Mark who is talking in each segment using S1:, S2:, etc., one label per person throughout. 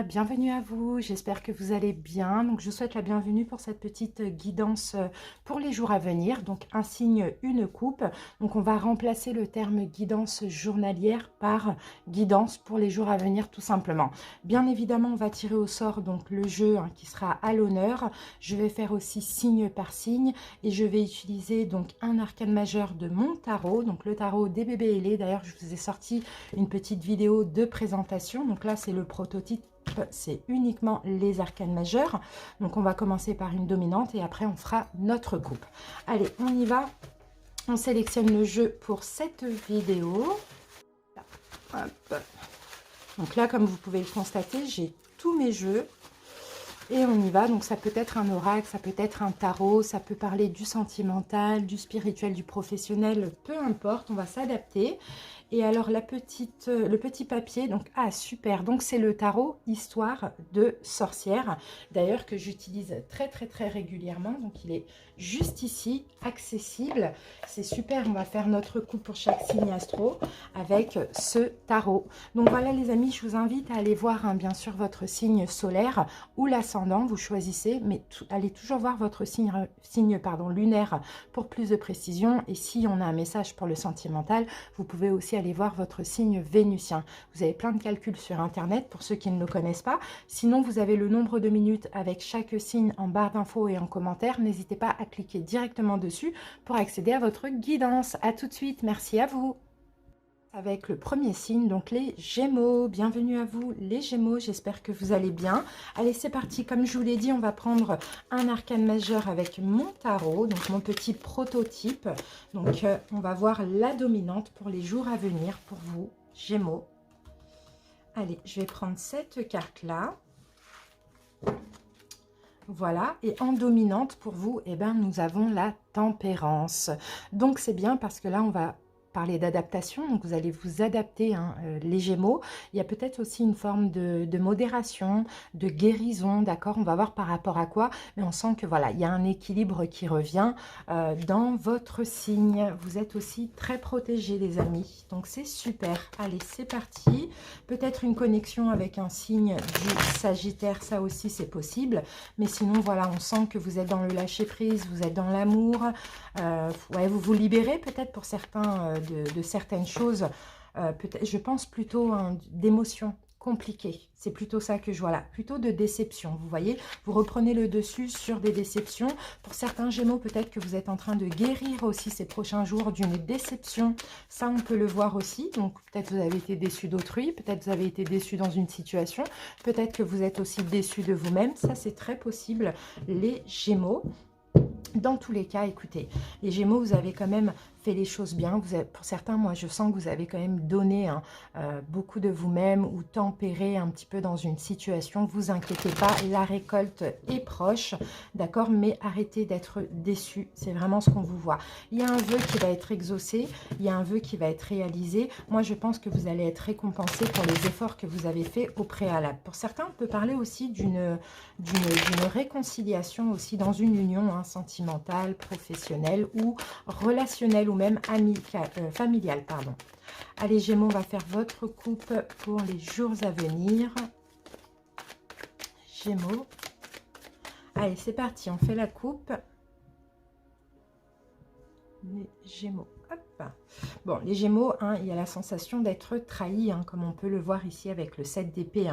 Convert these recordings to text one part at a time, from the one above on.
S1: bienvenue à vous, j'espère que vous allez bien. Donc je vous souhaite la bienvenue pour cette petite guidance pour les jours à venir. Donc un signe, une coupe. Donc on va remplacer le terme guidance journalière par guidance pour les jours à venir tout simplement. Bien évidemment on va tirer au sort donc le jeu qui sera à l'honneur. Je vais faire aussi signe par signe et je vais utiliser donc un arcane majeur de mon tarot. Donc le tarot des bébés ailés. D'ailleurs je vous ai sorti une petite vidéo de présentation. Donc là c'est le prototype, c'est uniquement les arcanes majeurs. Donc on va commencer par une dominante et après on fera notre coupe. Allez, on y va. On sélectionne le jeu pour cette vidéo. Hop. Donc là, comme vous pouvez le constater, j'ai tous mes jeux. Et on y va, donc ça peut être un oracle, ça peut être un tarot, ça peut parler du sentimental, du spirituel, du professionnel, peu importe, on va s'adapter. Et alors le petit papier, donc super, donc c'est le tarot Histoire de sorcière, d'ailleurs que j'utilise très régulièrement, donc il est juste ici, accessible, c'est super, on va faire notre coup pour chaque signe astro avec ce tarot. Donc voilà les amis, je vous invite à aller voir bien sûr votre signe solaire ou l'ascendant, vous choisissez, mais allez toujours voir votre signe lunaire pour plus de précision. Et si on a un message pour le sentimental, vous pouvez aussi aller voir votre signe vénusien. Vous avez plein de calculs sur internet pour ceux qui ne le connaissent pas. Sinon, vous avez le nombre de minutes avec chaque signe en barre d'infos et en commentaire. N'hésitez pas à cliquer directement dessus pour accéder à votre guidance. À tout de suite, merci à vous. Avec le premier signe, donc les Gémeaux. Bienvenue à vous les Gémeaux, j'espère que vous allez bien. Allez, c'est parti, comme je vous l'ai dit, on va prendre un arcane majeur avec mon tarot, donc mon petit prototype. Donc on va voir la dominante pour les jours à venir pour vous, Gémeaux. Allez, je vais prendre cette carte-là. Voilà, et en dominante pour vous, eh ben, nous avons la tempérance. Donc c'est bien parce que là, on va parler d'adaptation, donc vous allez vous adapter, les Gémeaux. Il y a peut-être aussi une forme de modération, de guérison, d'accord? On va voir par rapport à quoi, mais on sent que voilà, il y a un équilibre qui revient dans votre signe. Vous êtes aussi très protégés, les amis, donc c'est super. Allez, c'est parti. Peut-être une connexion avec un signe du Sagittaire, ça aussi c'est possible, mais sinon voilà, on sent que vous êtes dans le lâcher-prise, vous êtes dans l'amour, ouais, vous vous libérez peut-être pour certains de certaines choses, je pense plutôt d'émotions compliquées. C'est plutôt ça que je vois là, plutôt de déception. Vous voyez, vous reprenez le dessus sur des déceptions. Pour certains Gémeaux, peut-être que vous êtes en train de guérir aussi ces prochains jours d'une déception. Ça, on peut le voir aussi. Donc, peut-être vous avez été déçu d'autrui, peut-être vous avez été déçu dans une situation, peut-être que vous êtes aussi déçu de vous-même. Ça, c'est très possible, les Gémeaux. Dans tous les cas, écoutez, les Gémeaux, vous avez quand même fait les choses bien. Vous avez, pour certains, moi, je sens que vous avez quand même donné beaucoup de vous-même ou tempéré un petit peu dans une situation. Vous inquiétez pas, la récolte est proche, d'accord? Mais arrêtez d'être déçus. C'est vraiment ce qu'on vous voit. Il y a un vœu qui va être exaucé. Il y a un vœu qui va être réalisé. Moi, je pense que vous allez être récompensé pour les efforts que vous avez faits au préalable. Pour certains, on peut parler aussi d'une réconciliation aussi dans une union sentimentale, professionnelle ou relationnelle ou même familiale, pardon. Allez Gémeaux, on va faire votre coupe pour les jours à venir. Gémeaux. Allez, c'est parti, on fait la coupe. Les Gémeaux. Hop. Bon, les Gémeaux, il y a la sensation d'être trahi, comme on peut le voir ici avec le 7 d'épée.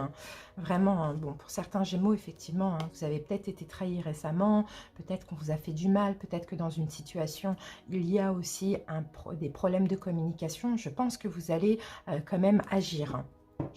S1: Vraiment, bon, pour certains Gémeaux, effectivement, vous avez peut-être été trahi récemment, peut-être qu'on vous a fait du mal, peut-être que dans une situation, il y a aussi des problèmes de communication. Je pense que vous allez quand même agir.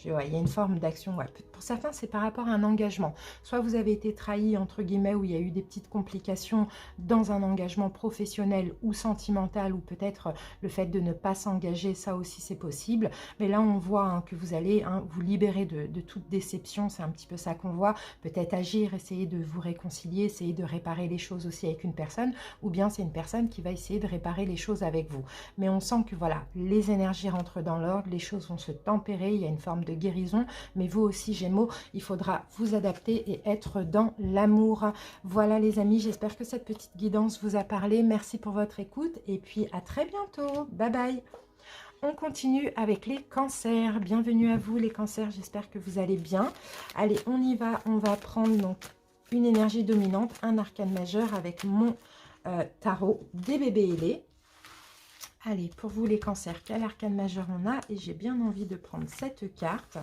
S1: Il y a une forme d'action. Ouais. Pour certains, c'est par rapport à un engagement. Soit vous avez été trahi, entre guillemets, où il y a eu des petites complications dans un engagement professionnel ou sentimental, ou peut-être le fait de ne pas s'engager, ça aussi c'est possible. Mais là, on voit que vous allez vous libérer de toute déception. C'est un petit peu ça qu'on voit. Peut-être agir, essayer de vous réconcilier, essayer de réparer les choses aussi avec une personne, ou bien c'est une personne qui va essayer de réparer les choses avec vous. Mais on sent que voilà, les énergies rentrent dans l'ordre, les choses vont se tempérer, il y a une forme de guérison, mais vous aussi Gémeaux, il faudra vous adapter et être dans l'amour. Voilà les amis, j'espère que cette petite guidance vous a parlé. Merci pour votre écoute et puis à très bientôt. Bye bye. On continue avec les cancers. Bienvenue à vous les cancers, j'espère que vous allez bien. Allez, on y va, on va prendre donc une énergie dominante, un arcane majeur avec mon tarot des bébés ailés. Allez, pour vous les cancers, quel arcane majeur on a? Et j'ai bien envie de prendre cette carte.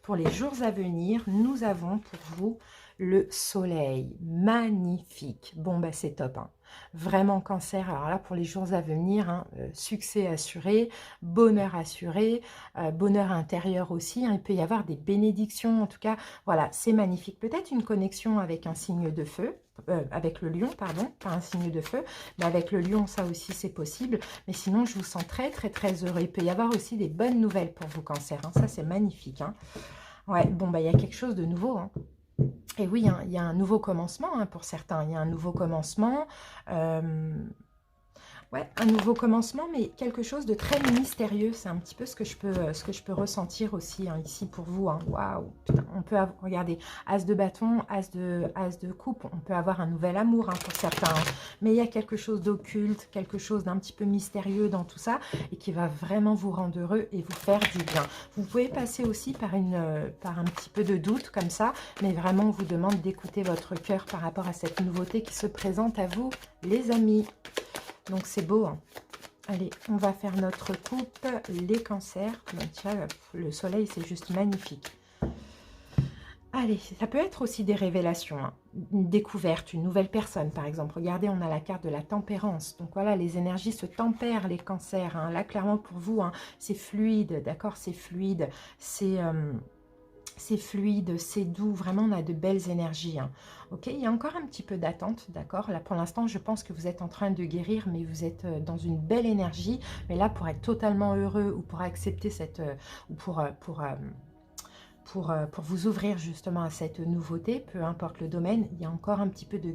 S1: Pour les jours à venir, nous avons pour vous le soleil. Magnifique. Bon, bah c'est top. Hein. Vraiment cancer. Alors là, pour les jours à venir, hein, succès assuré, bonheur assuré, bonheur intérieur aussi. Hein. Il peut y avoir des bénédictions. En tout cas, voilà, c'est magnifique. Peut-être une connexion avec un signe de feu. Avec le lion, pardon, pas un signe de feu, mais avec le lion, ça aussi c'est possible. Mais sinon, je vous sens très heureux. Il peut y avoir aussi des bonnes nouvelles pour vous, cancer. Hein. Ça, c'est magnifique. Hein. Ouais, bon, bah, il y a quelque chose de nouveau. Hein. Et oui, hein, il y a un nouveau commencement hein, pour certains. Il y a un nouveau commencement. Ouais, un nouveau commencement, mais quelque chose de très mystérieux. C'est un petit peu ce que je peux ressentir aussi hein, ici pour vous. Hein. Waouh, putain, on peut avoir, regardez, as de bâton, as de coupe. On peut avoir un nouvel amour hein, pour certains. Hein. Mais il y a quelque chose d'occulte, quelque chose d'un petit peu mystérieux dans tout ça et qui va vraiment vous rendre heureux et vous faire du bien. Vous pouvez passer aussi par un petit peu de doute comme ça, mais vraiment on vous demande d'écouter votre cœur par rapport à cette nouveauté qui se présente à vous, les amis. Donc c'est beau. Hein. Allez, on va faire notre coupe, les cancers. Donc, tiens, le soleil, c'est juste magnifique. Allez, ça peut être aussi des révélations, hein. Une découverte, une nouvelle personne par exemple. Regardez, on a la carte de la tempérance. Donc voilà, les énergies se tempèrent, les cancers. Hein. Là, clairement pour vous, hein, c'est fluide, d'accord? C'est fluide, c'est fluide, c'est doux, vraiment on a de belles énergies. Hein. Ok, il y a encore un petit peu d'attente, d'accord? Là pour l'instant je pense que vous êtes en train de guérir, mais vous êtes dans une belle énergie. Mais là pour être totalement heureux ou pour accepter cette... ou pour vous ouvrir justement à cette nouveauté, peu importe le domaine, il y a encore un petit peu de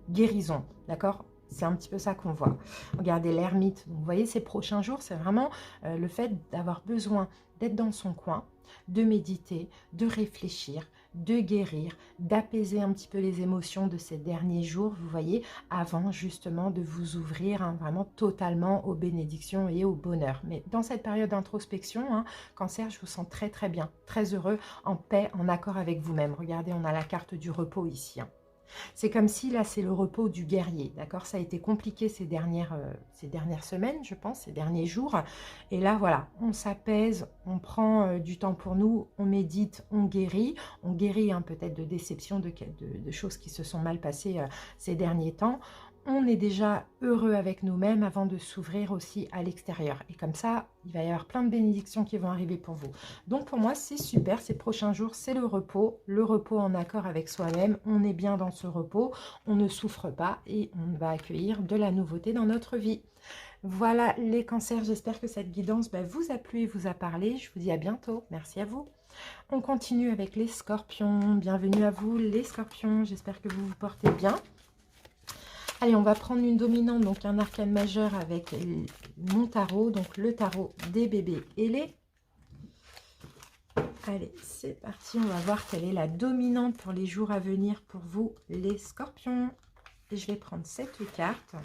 S1: guérison, d'accord? C'est un petit peu ça qu'on voit. Regardez l'ermite. Vous voyez, ces prochains jours, c'est vraiment le fait d'avoir besoin d'être dans son coin, de méditer, de réfléchir, de guérir, d'apaiser un petit peu les émotions de ces derniers jours, vous voyez, avant justement de vous ouvrir hein, vraiment totalement aux bénédictions et au bonheur. Mais dans cette période d'introspection, hein, cancer, je vous sens très bien, très heureux, en paix, en accord avec vous-même. Regardez, on a la carte du repos ici. Hein. C'est comme si là c'est le repos du guerrier, d'accord? Ça a été compliqué ces dernières semaines, je pense, ces derniers jours. Et là voilà, on s'apaise, on prend du temps pour nous, on médite, on guérit hein, peut-être de déceptions, de choses qui se sont mal passées ces derniers temps. On est déjà heureux avec nous-mêmes avant de s'ouvrir aussi à l'extérieur. Et comme ça, il va y avoir plein de bénédictions qui vont arriver pour vous. Donc pour moi, c'est super. Ces prochains jours, c'est le repos en accord avec soi-même. On est bien dans ce repos, on ne souffre pas et on va accueillir de la nouveauté dans notre vie. Voilà les cancers, j'espère que cette guidance vous a plu et vous a parlé. Je vous dis à bientôt. Merci à vous. On continue avec les scorpions. Bienvenue à vous les scorpions. J'espère que vous vous portez bien. Allez, on va prendre une dominante, donc un arcane majeur avec mon tarot, donc le tarot des bébés ailés. Allez, c'est parti, on va voir quelle est la dominante pour les jours à venir pour vous, les scorpions. Et je vais prendre cette carte.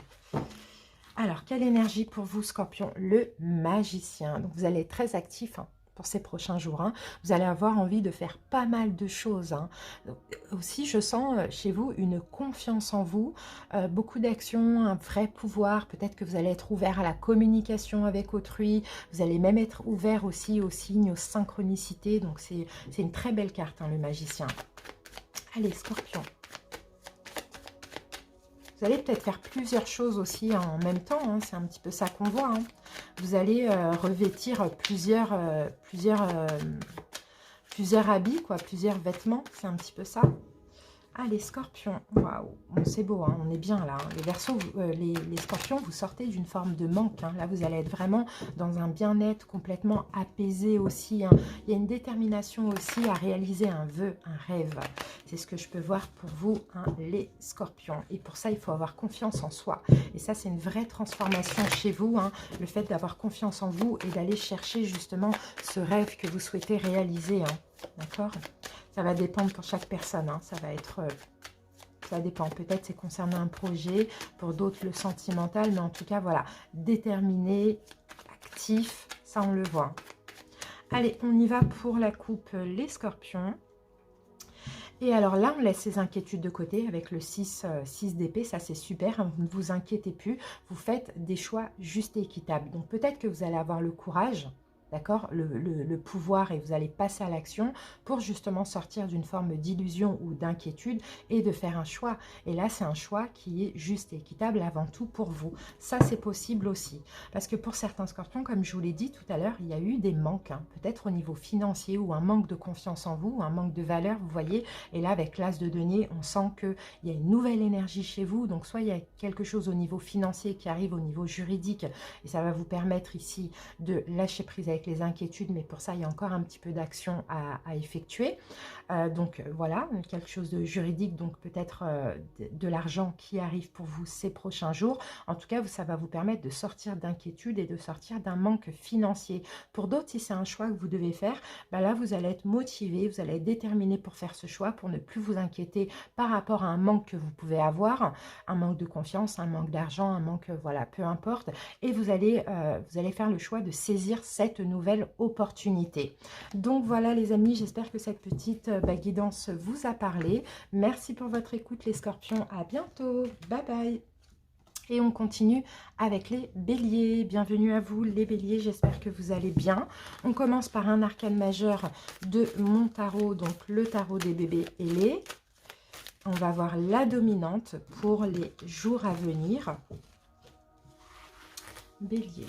S1: Alors, quelle énergie pour vous, scorpion? Le magicien. Donc, vous allez être très actif, hein, pour ces prochains jours. Hein. Vous allez avoir envie de faire pas mal de choses. Hein. Donc, aussi, je sens chez vous une confiance en vous, beaucoup d'actions, un vrai pouvoir. Peut-être que vous allez être ouvert à la communication avec autrui. Vous allez même être ouvert aussi aux signes, aux synchronicités. Donc, c'est une très belle carte, hein, le magicien. Allez, scorpion. Vous allez peut-être faire plusieurs choses aussi en même temps, hein, c'est un petit peu ça qu'on voit. Hein. Vous allez revêtir plusieurs habits, quoi, plusieurs vêtements, c'est un petit peu ça. Ah, les scorpions, waouh, bon, c'est beau, hein, on est bien là. Hein. Les Verseaux, les scorpions, vous sortez d'une forme de manque. Hein. Là, vous allez être vraiment dans un bien-être complètement apaisé aussi. Hein. Il y a une détermination aussi à réaliser un vœu, un rêve. C'est ce que je peux voir pour vous, hein, les scorpions. Et pour ça, il faut avoir confiance en soi. Et ça, c'est une vraie transformation chez vous. Hein, le fait d'avoir confiance en vous et d'aller chercher justement ce rêve que vous souhaitez réaliser. Hein. D'accord ? Ça va dépendre pour chaque personne, hein. Ça va être... ça dépend, peut-être c'est concernant un projet, pour d'autres le sentimental, mais en tout cas, voilà, déterminé, actif, ça on le voit. Allez, on y va pour la coupe les scorpions. Et alors là, on laisse ces inquiétudes de côté avec le 6 d'épée, ça c'est super, hein, vous ne vous inquiétez plus, vous faites des choix justes et équitables. Donc peut-être que vous allez avoir le courage, d'accord, le pouvoir, et vous allez passer à l'action pour justement sortir d'une forme d'illusion ou d'inquiétude et de faire un choix. Et là, c'est un choix qui est juste et équitable avant tout pour vous. Ça, c'est possible aussi. Parce que pour certains scorpions, comme je vous l'ai dit tout à l'heure, il y a eu des manques, hein, peut-être au niveau financier ou un manque de confiance en vous, ou un manque de valeur, vous voyez. Et là, avec l'as de denier, on sent qu'il y a une nouvelle énergie chez vous. Donc, soit il y a quelque chose au niveau financier qui arrive au niveau juridique, et ça va vous permettre ici de lâcher prise avec les inquiétudes, mais pour ça, il y a encore un petit peu d'action à effectuer. Donc, voilà, quelque chose de juridique, donc peut-être de l'argent qui arrive pour vous ces prochains jours. En tout cas, ça va vous permettre de sortir d'inquiétude et de sortir d'un manque financier. Pour d'autres, si c'est un choix que vous devez faire, bah là, vous allez être motivé, vous allez être déterminé pour faire ce choix, pour ne plus vous inquiéter par rapport à un manque que vous pouvez avoir, un manque de confiance, un manque d'argent, un manque, voilà, peu importe. Et vous allez faire le choix de saisir cette nouvelle opportunité. Donc voilà les amis, j'espère que cette petite guidance vous a parlé. Merci pour votre écoute les scorpions, à bientôt, bye bye. Et on continue avec les béliers. Bienvenue à vous les béliers, j'espère que vous allez bien. On commence par un arcane majeur de mon tarot, donc le tarot des bébés ailés. On va voir la dominante pour les jours à venir. Bélier.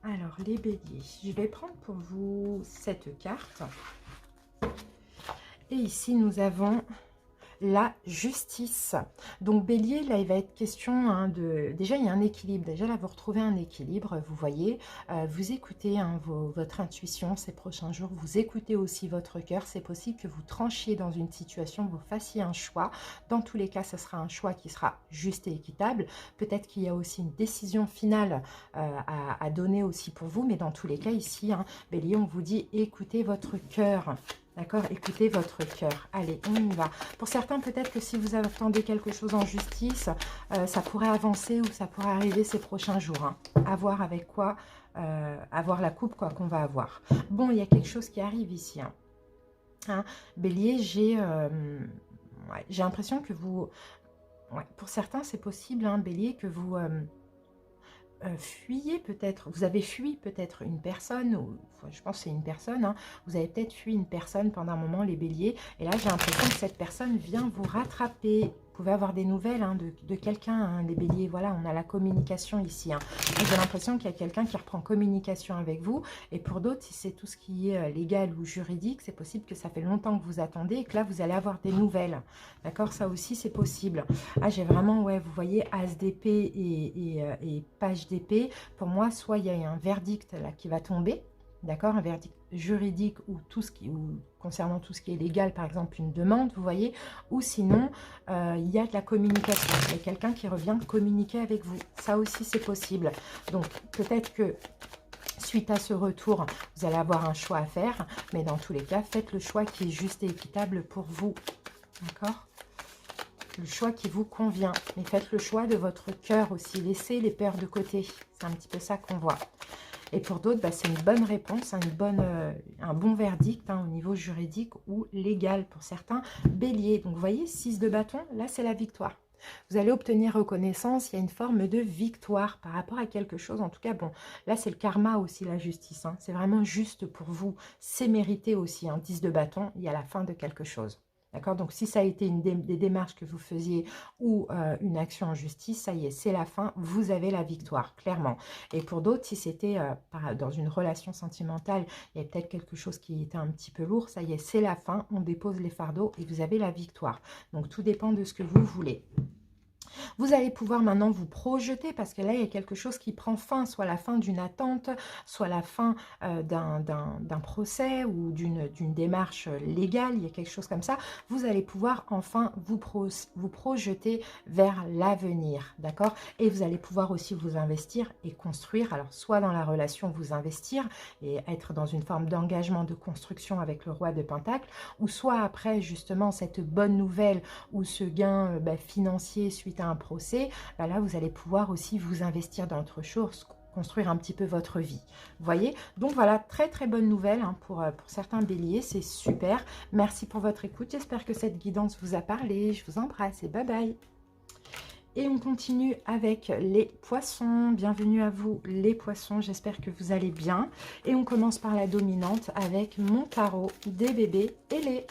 S1: Alors, les béliers, je vais prendre pour vous cette carte. Et ici, nous avons la justice. Donc, bélier, là, il va être question de... Déjà, il y a un équilibre. Déjà, là, vous retrouvez un équilibre, vous voyez. Vous écoutez votre intuition ces prochains jours. Vous écoutez aussi votre cœur. C'est possible que vous tranchiez dans une situation, vous fassiez un choix. Dans tous les cas, ce sera un choix qui sera juste et équitable. Peut-être qu'il y a aussi une décision finale à donner aussi pour vous. Mais dans tous les cas, ici, bélier, on vous dit écoutez votre cœur. D'accord, écoutez votre cœur. Allez, on y va. Pour certains, peut-être que si vous attendez quelque chose en justice, ça pourrait avancer ou ça pourrait arriver ces prochains jours. À voir avec quoi, avoir la coupe quoi qu'on va avoir. Bon, il y a quelque chose qui arrive ici. Bélier, j'ai l'impression que vous... Ouais, pour certains, c'est possible, Bélier, que vous... fuyez peut-être, vous avez fui peut-être une personne, ou je pense que c'est une personne, vous avez peut-être fui une personne pendant un moment les béliers, et là j'ai l'impression que cette personne vient vous rattraper. Vous pouvez avoir des nouvelles de quelqu'un, les béliers, voilà, on a la communication ici. J'ai l'impression qu'il y a quelqu'un qui reprend communication avec vous, et pour d'autres, si c'est tout ce qui est légal ou juridique, c'est possible que ça fait longtemps que vous attendez, et que là vous allez avoir des nouvelles. D'accord, ça aussi c'est possible. Ah, j'ai vraiment, ouais, vous voyez, as d'épée et page d'épée. Pour moi, soit il y a un verdict là qui va tomber, d'accord, un verdict juridique ou concernant tout ce qui est légal, par exemple une demande, vous voyez, ou sinon il y a de la communication, il y a quelqu'un qui revient communiquer avec vous, ça aussi c'est possible. Donc peut-être que suite à ce retour, vous allez avoir un choix à faire, mais dans tous les cas, faites le choix qui est juste et équitable pour vous, d'accord, le choix qui vous convient, mais faites le choix de votre cœur aussi, laissez les peurs de côté, c'est un petit peu ça qu'on voit. Et pour d'autres, c'est une bonne réponse, un bon verdict au niveau juridique ou légal pour certains. Bélier, donc vous voyez, 6 de bâton, là c'est la victoire. Vous allez obtenir reconnaissance, il y a une forme de victoire par rapport à quelque chose. En tout cas, bon, là c'est le karma aussi, la justice. C'est vraiment juste pour vous, c'est mérité aussi. 10 de bâton, il y a la fin de quelque chose. D'accord, donc si ça a été des démarches que vous faisiez ou une action en justice, ça y est, c'est la fin, vous avez la victoire, clairement. Et pour d'autres, si c'était dans une relation sentimentale, il y a peut-être quelque chose qui était un petit peu lourd, ça y est, c'est la fin, on dépose les fardeaux et vous avez la victoire. Donc tout dépend de ce que vous voulez. Vous allez pouvoir maintenant vous projeter parce que là, il y a quelque chose qui prend fin, soit la fin d'une attente, soit la fin d'un procès ou d'une démarche légale, il y a quelque chose comme ça. Vous allez pouvoir enfin vous projeter vers l'avenir, d'accord? Et vous allez pouvoir aussi vous investir et construire, alors soit dans la relation vous investir et être dans une forme d'engagement de construction avec le roi de Pentacle, ou soit après justement cette bonne nouvelle ou ce gain financier suite à un procès, là vous allez pouvoir aussi vous investir dans autre chose, construire un petit peu votre vie. Vous voyez? Donc voilà, très très bonne nouvelle hein, pour certains béliers, c'est super. Merci pour votre écoute, j'espère que cette guidance vous a parlé. Je vous embrasse et bye bye. Et on continue avec les poissons. Bienvenue à vous les poissons, j'espère que vous allez bien. Et on commence par la dominante avec mon tarot des bébés et les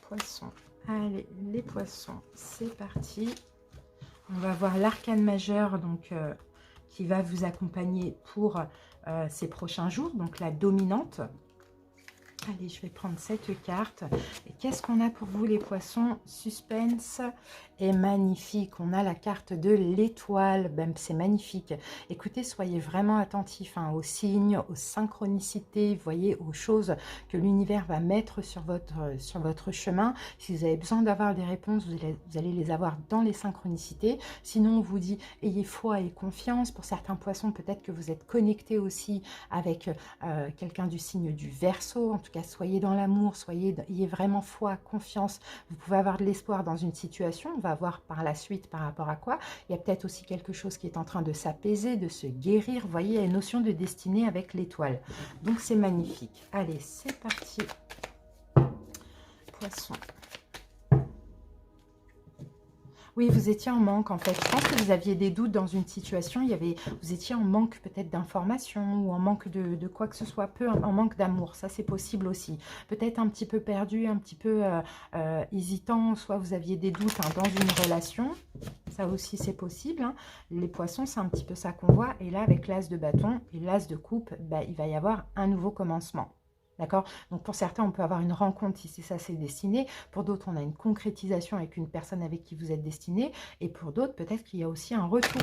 S1: poissons. Allez, les poissons, c'est parti. On va voir l'arcane majeur donc, qui va vous accompagner pour ces prochains jours, donc la dominante. Allez, je vais prendre cette carte. Et qu'est-ce qu'on a pour vous les poissons? Suspense est magnifique. On a la carte de l'étoile. Ben, c'est magnifique. Écoutez, soyez vraiment attentifs hein, aux signes, aux synchronicités, vous voyez, aux choses que l'univers va mettre sur votre chemin. Si vous avez besoin d'avoir des réponses, vous allez les avoir dans les synchronicités. Sinon, on vous dit, ayez foi et confiance. Pour certains poissons, peut-être que vous êtes connectés aussi avec quelqu'un du signe du Verseau. En tout cas, soyez dans l'amour, ayez vraiment foi, confiance. Vous pouvez avoir de l'espoir dans une situation. On va voir par la suite par rapport à quoi. Il y a peut-être aussi quelque chose qui est en train de s'apaiser, de se guérir. Vous voyez, il y a une notion de destinée avec l'étoile. Donc, c'est magnifique. Allez, c'est parti. Poisson. Oui, vous étiez en manque en fait. Je pense que vous aviez des doutes dans une situation. Vous étiez en manque peut-être d'informations ou en manque de quoi que ce soit. En manque d'amour, ça c'est possible aussi. Peut-être un petit peu perdu, un petit peu hésitant. Soit vous aviez des doutes hein, dans une relation. Ça aussi c'est possible. Hein. Les poissons, c'est un petit peu ça qu'on voit. Et là, avec l'as de bâton et l'as de coupe, bah, il va y avoir un nouveau commencement. D'accord? Donc pour certains, on peut avoir une rencontre si c'est ça, c'est destiné. Pour d'autres, on a une concrétisation avec une personne avec qui vous êtes destiné. Et pour d'autres, peut-être qu'il y a aussi un retour.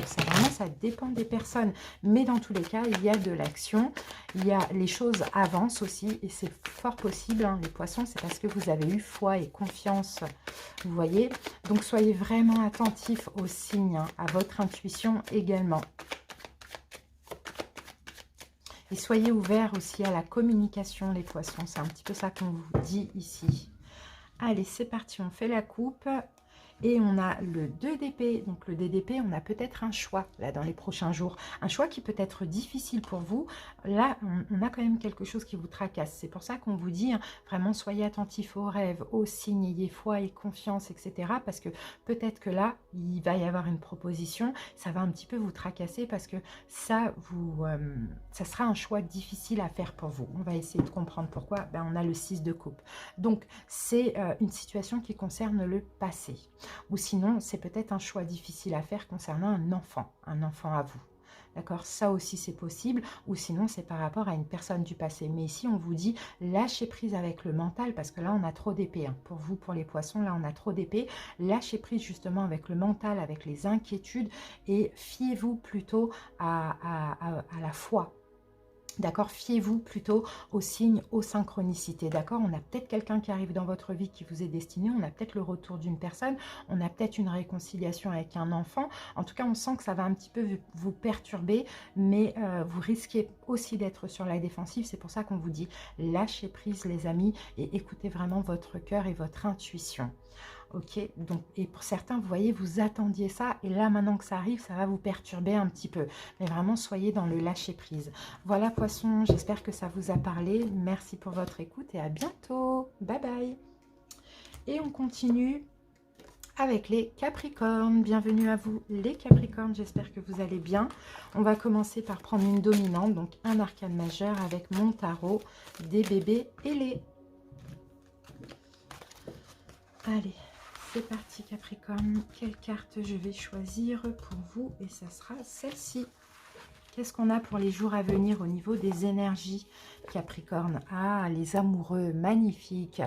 S1: Ça dépend des personnes. Mais dans tous les cas, il y a de l'action. Les choses avancent aussi. Et c'est fort possible, hein, les poissons, c'est parce que vous avez eu foi et confiance. Vous voyez? Donc soyez vraiment attentifs aux signes, hein, à votre intuition également. Et soyez ouverts aussi à la communication, les poissons. C'est un petit peu ça qu'on vous dit ici. Allez, c'est parti, on fait la coupe. Et on a le 2 d'épée. Donc le 2 d'épée, on a peut-être un choix là dans les prochains jours. Un choix qui peut être difficile pour vous. Là, on a quand même quelque chose qui vous tracasse. C'est pour ça qu'on vous dit, hein, vraiment, soyez attentifs aux rêves, aux signes, ayez foi et confiance, etc. Parce que peut-être que là, il va y avoir une proposition. Ça va un petit peu vous tracasser parce que ça sera un choix difficile à faire pour vous. On va essayer de comprendre pourquoi. Ben, on a le 6 de coupe. Donc, c'est une situation qui concerne le passé. Ou sinon, c'est peut-être un choix difficile à faire concernant un enfant à vous. D'accord? Ça aussi, c'est possible. Ou sinon, c'est par rapport à une personne du passé. Mais ici, on vous dit, lâchez prise avec le mental, parce que là, on a trop d'épée. Hein. Pour vous, pour les poissons, là, on a trop d'épée. Lâchez prise justement avec le mental, avec les inquiétudes, et fiez-vous plutôt à la foi. D'accord, fiez-vous plutôt aux signes, aux synchronicités. D'accord, on a peut-être quelqu'un qui arrive dans votre vie qui vous est destiné, on a peut-être le retour d'une personne, on a peut-être une réconciliation avec un enfant. En tout cas, on sent que ça va un petit peu vous perturber, mais vous risquez aussi d'être sur la défensive. C'est pour ça qu'on vous dit lâchez prise les amis et écoutez vraiment votre cœur et votre intuition. Ok, donc, et pour certains, vous voyez, vous attendiez ça, et là, maintenant que ça arrive, ça va vous perturber un petit peu. Mais vraiment, soyez dans le lâcher-prise. Voilà, poissons, j'espère que ça vous a parlé. Merci pour votre écoute, et à bientôt. Bye bye. Et on continue avec les Capricornes. Bienvenue à vous, les Capricornes, j'espère que vous allez bien. On va commencer par prendre une dominante, donc un arcane majeur avec mon tarot des bébés ailés. Allez. C'est parti Capricorne, quelle carte je vais choisir pour vous? Et ça sera celle-ci. Qu'est-ce qu'on a pour les jours à venir au niveau des énergies Capricorne? Ah, les amoureux, magnifique.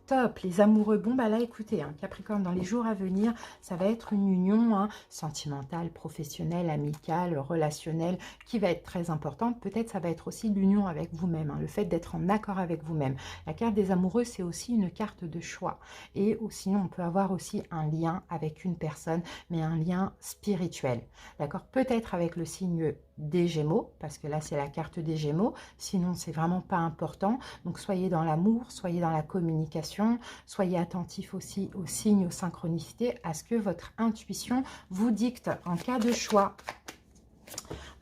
S1: Top, les amoureux. Bon, bah là, écoutez, hein, Capricorne, dans les jours à venir, ça va être une union hein, sentimentale, professionnelle, amicale, relationnelle, qui va être très importante. Peut-être ça va être aussi l'union avec vous-même, hein, le fait d'être en accord avec vous-même. La carte des amoureux, c'est aussi une carte de choix. Et sinon, on peut avoir aussi un lien avec une personne, mais un lien spirituel. D'accord? Peut-être avec le signe des Gémeaux, parce que là, c'est la carte des Gémeaux. Sinon, c'est vraiment pas important. Donc, soyez dans l'amour, soyez dans la communication. Soyez attentif aussi aux signes, aux synchronicités, à ce que votre intuition vous dicte en cas de choix.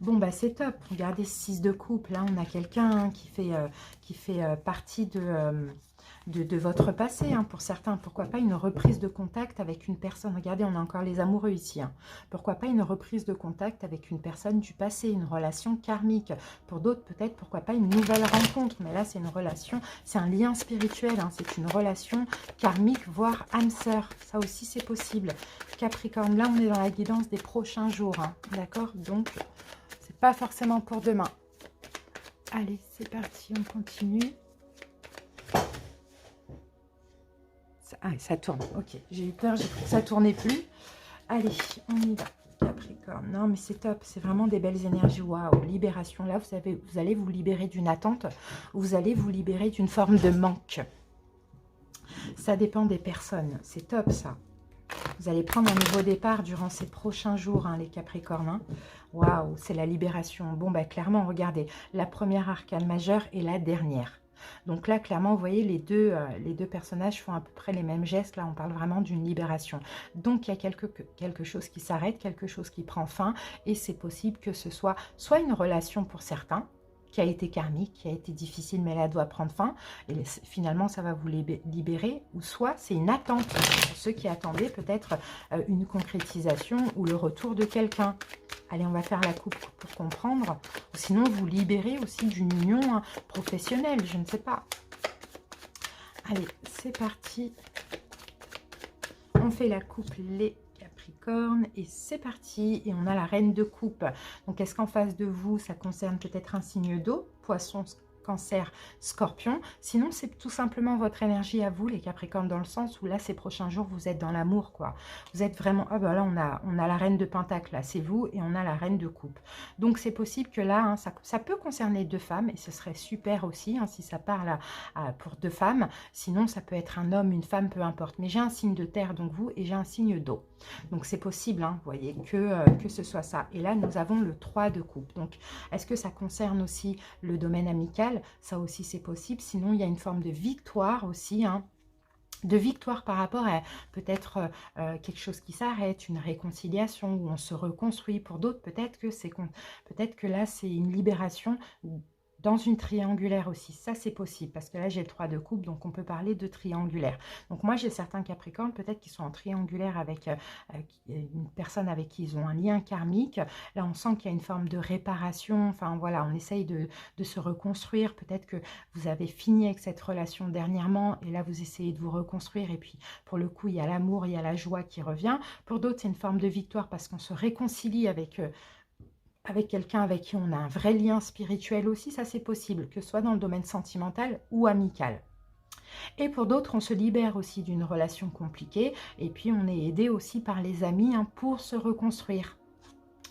S1: Bon, bah c'est top. Regardez, 6 de coupe. Là, on a quelqu'un hein, qui fait partie de votre passé. Hein. Pour certains, pourquoi pas une reprise de contact avec une personne. Regardez, on a encore les amoureux ici. Hein. Pourquoi pas une reprise de contact avec une personne du passé, une relation karmique. Pour d'autres, peut-être, pourquoi pas une nouvelle rencontre. Mais là, c'est une relation, c'est un lien spirituel. Hein. C'est une relation karmique, voire âme sœur. Ça aussi, c'est possible. Capricorne, là, on est dans la guidance des prochains jours. Hein. D'accord? Donc, c'est pas forcément pour demain. Allez, c'est parti, on continue. Ça tourne, ok. J'ai eu peur, j'ai cru que ça tournait plus. Allez, on y va. Capricorne, non mais c'est top, c'est vraiment des belles énergies. Waouh, libération. Là, vous allez vous libérer d'une attente, vous allez vous libérer d'une forme de manque. Ça dépend des personnes, c'est top ça. Vous allez prendre un nouveau départ durant ces prochains jours, hein, les Capricornes. Hein. Waouh, c'est la libération. Bon, bah clairement, regardez, la première arcane majeure et la dernière. Donc là, clairement, vous voyez, les deux personnages font à peu près les mêmes gestes. Là, on parle vraiment d'une libération. Donc, il y a quelque chose qui s'arrête, quelque chose qui prend fin. Et c'est possible que ce soit une relation pour certains, qui a été karmique, qui a été difficile, mais là doit prendre fin. Et finalement, ça va vous libérer. Ou soit c'est une attente pour ceux qui attendaient peut-être une concrétisation ou le retour de quelqu'un. Allez, on va faire la coupe pour comprendre. Ou sinon, vous libérez aussi d'une union hein, professionnelle, je ne sais pas. Allez, c'est parti. On fait la coupe, les Capricorne et c'est parti. Et on a la reine de coupe. Donc, est-ce qu'en face de vous, ça concerne peut-être un signe d'eau, poisson, Cancer, Scorpion. Sinon, c'est tout simplement votre énergie à vous, les Capricornes, dans le sens où là, ces prochains jours, vous êtes dans l'amour, quoi. Vous êtes vraiment... Ah ben là, on a la reine de Pentacle, là, c'est vous, et on a la reine de coupe. Donc, c'est possible que là, hein, ça peut concerner deux femmes, et ce serait super aussi, hein, si ça parle pour deux femmes. Sinon, ça peut être un homme, une femme, peu importe. Mais j'ai un signe de terre, donc vous, et j'ai un signe d'eau. Donc, c'est possible, hein, vous voyez, que ce soit ça. Et là, nous avons le 3 de coupe. Donc, est-ce que ça concerne aussi le domaine amical? Ça aussi, c'est possible. Sinon, il y a une forme de victoire aussi, hein, de victoire par rapport à peut-être quelque chose qui s'arrête, une réconciliation où on se reconstruit. Pour d'autres, peut-être que là, c'est une libération dans une triangulaire aussi. Ça, c'est possible parce que là, j'ai le 3 de coupe, donc on peut parler de triangulaire. Donc moi, j'ai certains Capricornes, peut-être qu'ils sont en triangulaire avec une personne avec qui ils ont un lien karmique. Là, on sent qu'il y a une forme de réparation. Enfin, voilà, on essaye de se reconstruire. Peut-être que vous avez fini avec cette relation dernièrement et là, vous essayez de vous reconstruire. Et puis, pour le coup, il y a l'amour, il y a la joie qui revient. Pour d'autres, c'est une forme de victoire parce qu'on se réconcilie avec quelqu'un avec qui on a un vrai lien spirituel aussi, ça c'est possible, que ce soit dans le domaine sentimental ou amical. Et pour d'autres, on se libère aussi d'une relation compliquée, et puis on est aidé aussi par les amis hein, pour se reconstruire.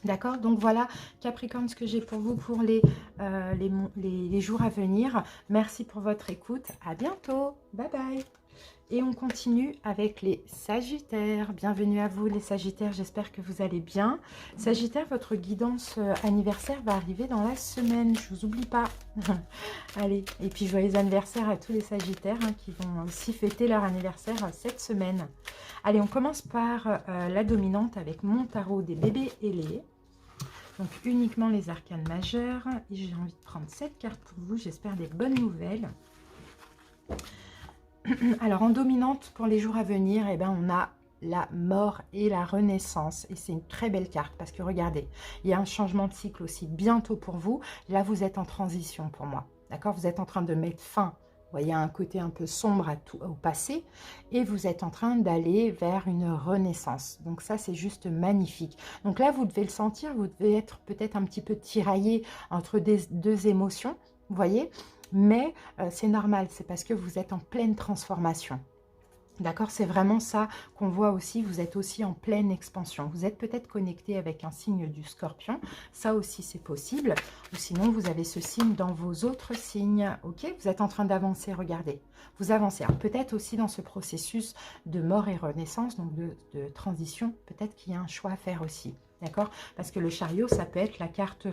S1: D'accord? Donc voilà, Capricorne, ce que j'ai pour vous pour les jours à venir. Merci pour votre écoute. À bientôt. Bye bye. Et on continue avec les Sagittaires. Bienvenue à vous les Sagittaires, j'espère que vous allez bien. Sagittaire, votre guidance anniversaire va arriver dans la semaine, je vous oublie pas. Allez, et puis joyeux anniversaire à tous les Sagittaires hein, qui vont aussi fêter leur anniversaire cette semaine. Allez, on commence par la dominante avec mon tarot des bébés ailés. Donc uniquement les arcanes majeures. Et j'ai envie de prendre cette carte pour vous, j'espère des bonnes nouvelles. Alors, en dominante, pour les jours à venir, eh ben, on a la mort et la renaissance. Et c'est une très belle carte parce que, regardez, il y a un changement de cycle aussi bientôt pour vous. Là, vous êtes en transition pour moi. D'accord? Vous êtes en train de mettre fin. Vous voyez un côté un peu sombre au passé. Et vous êtes en train d'aller vers une renaissance. Donc ça, c'est juste magnifique. Donc là, vous devez le sentir. Vous devez être peut-être un petit peu tiraillé entre deux émotions. Vous voyez? Mais c'est normal, c'est parce que vous êtes en pleine transformation. D'accord? C'est vraiment ça qu'on voit aussi, vous êtes aussi en pleine expansion. Vous êtes peut-être connecté avec un signe du Scorpion, ça aussi c'est possible. Ou sinon, vous avez ce signe dans vos autres signes, ok? Vous êtes en train d'avancer, regardez. Vous avancez. Peut-être aussi dans ce processus de mort et renaissance, donc de transition, peut-être qu'il y a un choix à faire aussi. D'accord? Parce que le chariot, ça peut être la carte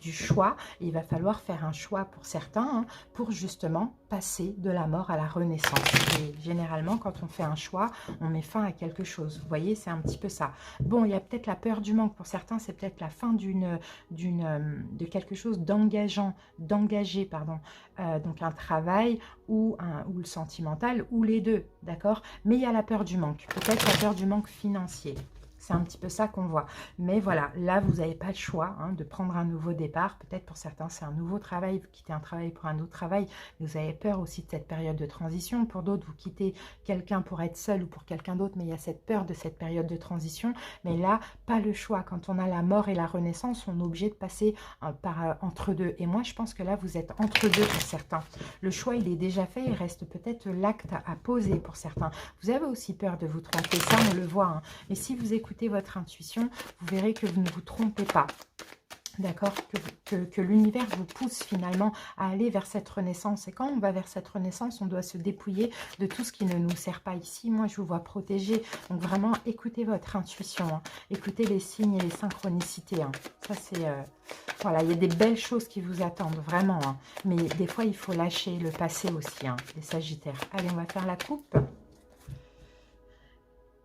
S1: du choix. Et il va falloir faire un choix pour certains, hein, pour justement passer de la mort à la renaissance. Et généralement, quand on fait un choix, on met fin à quelque chose. Vous voyez, c'est un petit peu ça. Bon, il y a peut-être la peur du manque. Pour certains, c'est peut-être la fin de quelque chose d'engageant, d'engagé, pardon. Donc un travail ou le sentimental, ou les deux, d'accord? Mais il y a la peur du manque. Peut-être la peur du manque financier. C'est un petit peu ça qu'on voit. Mais voilà, là, vous n'avez pas le choix, hein, de prendre un nouveau départ. Peut-être pour certains, c'est un nouveau travail. Vous quittez un travail pour un autre travail. Vous avez peur aussi de cette période de transition. Pour d'autres, vous quittez quelqu'un pour être seul ou pour quelqu'un d'autre. Mais il y a cette peur de cette période de transition. Mais là, pas le choix. Quand on a la mort et la renaissance, on est obligé de passer entre deux. Et moi, je pense que là, vous êtes entre deux pour certains. Le choix, il est déjà fait. Il reste peut-être l'acte à poser pour certains. Vous avez aussi peur de vous tromper. Ça, on le voit, hein. Mais si vous écoutez votre intuition, vous verrez que vous ne vous trompez pas. D'accord, que l'univers vous pousse finalement à aller vers cette renaissance. Et quand on va vers cette renaissance, on doit se dépouiller de tout ce qui ne nous sert pas ici. Moi, je vous vois protégé. Donc vraiment, écoutez votre intuition, hein. Écoutez les signes et les synchronicités, hein. Ça, c'est... voilà, il y a des belles choses qui vous attendent, vraiment, hein. Mais des fois, il faut lâcher le passé aussi, hein, les Sagittaires. Allez, on va faire la coupe.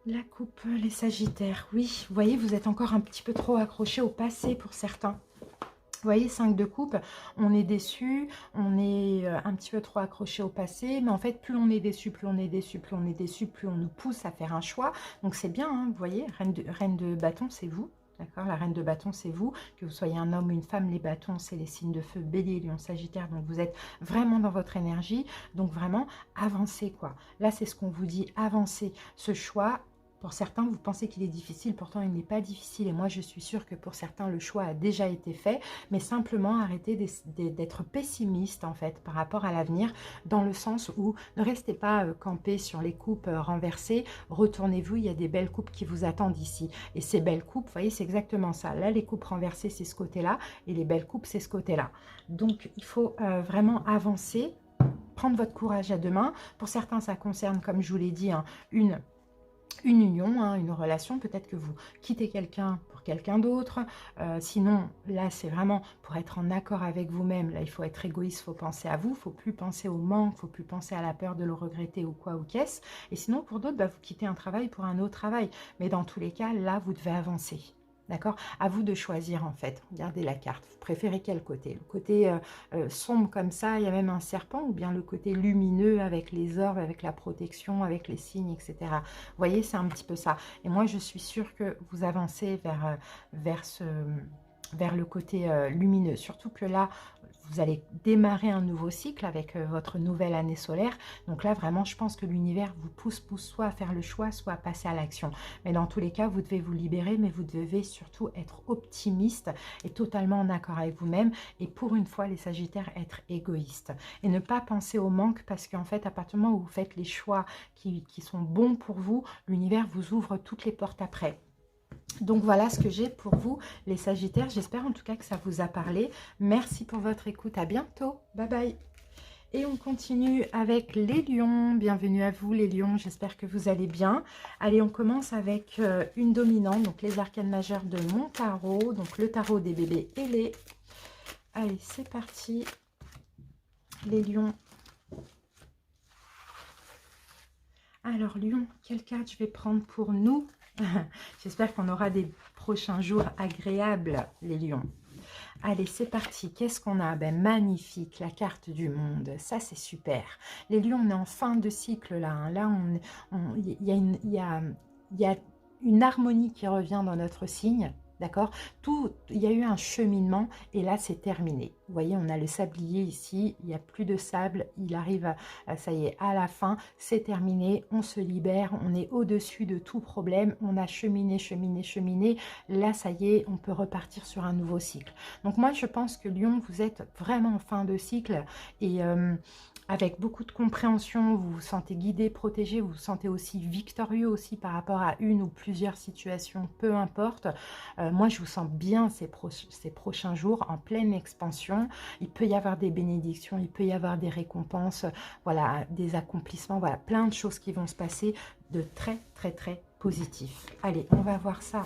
S1: La coupe, les Sagittaires, oui, vous voyez, vous êtes encore un petit peu trop accroché au passé pour certains. Vous voyez, 5 de coupe, on est déçu, on est un petit peu trop accroché au passé, mais en fait, plus on est déçu, plus on est déçu, plus on est déçu, plus on nous pousse à faire un choix. Donc c'est bien, hein, vous voyez, reine de bâton, c'est vous. D'accord, la reine de bâton, c'est vous. Que vous soyez un homme ou une femme, les bâtons, c'est les signes de feu, bélier, lion, sagittaire. Donc, vous êtes vraiment dans votre énergie. Donc, vraiment, avancez, quoi. Là, c'est ce qu'on vous dit, avancez. Ce choix, pour certains, vous pensez qu'il est difficile. Pourtant, il n'est pas difficile. Et moi, je suis sûre que pour certains, le choix a déjà été fait. Mais simplement, arrêtez d'être pessimiste, en fait, par rapport à l'avenir. Dans le sens où ne restez pas campé sur les coupes renversées. Retournez-vous, il y a des belles coupes qui vous attendent ici. Et ces belles coupes, vous voyez, c'est exactement ça. Là, les coupes renversées, c'est ce côté-là. Et les belles coupes, c'est ce côté-là. Donc, il faut vraiment avancer, prendre votre courage à deux mains. Pour certains, ça concerne, comme je vous l'ai dit, hein, une union, hein, une relation. Peut-être que vous quittez quelqu'un pour quelqu'un d'autre. Sinon, là, c'est vraiment pour être en accord avec vous-même. Là, il faut être égoïste, il faut penser à vous. Il ne faut plus penser au manque, il ne faut plus penser à la peur de le regretter ou quoi ou qu'est-ce. Et sinon, pour d'autres, bah, vous quittez un travail pour un autre travail. Mais dans tous les cas, là, vous devez avancer. D'accord? À vous de choisir, en fait. Regardez la carte. Vous préférez quel côté? Le côté sombre comme ça, il y a même un serpent, ou bien le côté lumineux avec les orbes, avec la protection, avec les signes, etc. Vous voyez, c'est un petit peu ça. Et moi, je suis sûre que vous avancez vers le côté lumineux. Surtout que là, vous allez démarrer un nouveau cycle avec votre nouvelle année solaire. Donc là, vraiment, je pense que l'univers vous pousse soit à faire le choix, soit à passer à l'action. Mais dans tous les cas, vous devez vous libérer, mais vous devez surtout être optimiste et totalement en accord avec vous-même. Et pour une fois, les Sagittaires, être égoïste. Et ne pas penser au manque, parce qu'en fait, à partir du moment où vous faites les choix qui sont bons pour vous, l'univers vous ouvre toutes les portes après. Donc voilà ce que j'ai pour vous, les Sagittaires. J'espère en tout cas que ça vous a parlé. Merci pour votre écoute. À bientôt. Bye bye. Et on continue avec les lions. Bienvenue à vous les lions. J'espère que vous allez bien. Allez, on commence avec une dominante. Donc les arcanes majeures de mon tarot. Donc le tarot des bébés ailés. Allez, c'est parti. Les lions. Alors lion, quelle carte je vais prendre pour nous? J'espère qu'on aura des prochains jours agréables, les lions. Allez, c'est parti. Qu'est-ce qu'on a? Ben, magnifique, la carte du monde. Ça, c'est super. Les lions, on est en fin de cycle, là. Hein. Là, il y a une harmonie qui revient dans notre signe. D'accord? Il y a eu un cheminement et là, c'est terminé. Vous voyez, on a le sablier ici. Il n'y a plus de sable. Il arrive, ça y est, à la fin. C'est terminé. On se libère. On est au-dessus de tout problème. On a cheminé, cheminé, cheminé. Là, ça y est, on peut repartir sur un nouveau cycle. Donc, moi, je pense que Lion, vous êtes vraiment en fin de cycle et... avec beaucoup de compréhension, vous vous sentez guidé, protégé, vous vous sentez aussi victorieux aussi par rapport à une ou plusieurs situations, peu importe. Moi, je vous sens bien ces prochains jours en pleine expansion. Il peut y avoir des bénédictions, il peut y avoir des récompenses, voilà, des accomplissements, voilà, plein de choses qui vont se passer de très, très, très positifs. Allez, on va voir ça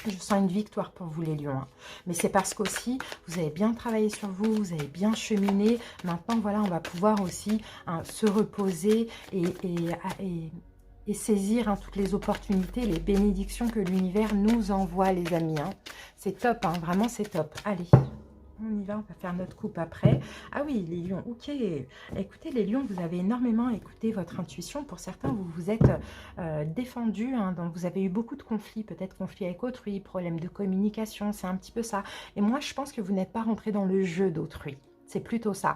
S1: Je sens une victoire pour vous les lions, hein. Mais c'est parce qu'aussi, vous avez bien travaillé sur vous, vous avez bien cheminé. Maintenant, voilà, on va pouvoir aussi hein, se reposer et saisir hein, toutes les opportunités, les bénédictions que l'univers nous envoie, les amis, hein. C'est top, hein, vraiment c'est top. Allez, on y va, on va faire notre coupe après. Ah oui, les lions, ok. Écoutez, les lions, vous avez énormément écouté votre intuition. Pour certains, vous vous êtes défendus, hein, donc vous avez eu beaucoup de conflits, peut-être conflits avec autrui, problèmes de communication, c'est un petit peu ça. Et moi, je pense que vous n'êtes pas rentré dans le jeu d'autrui. C'est plutôt ça.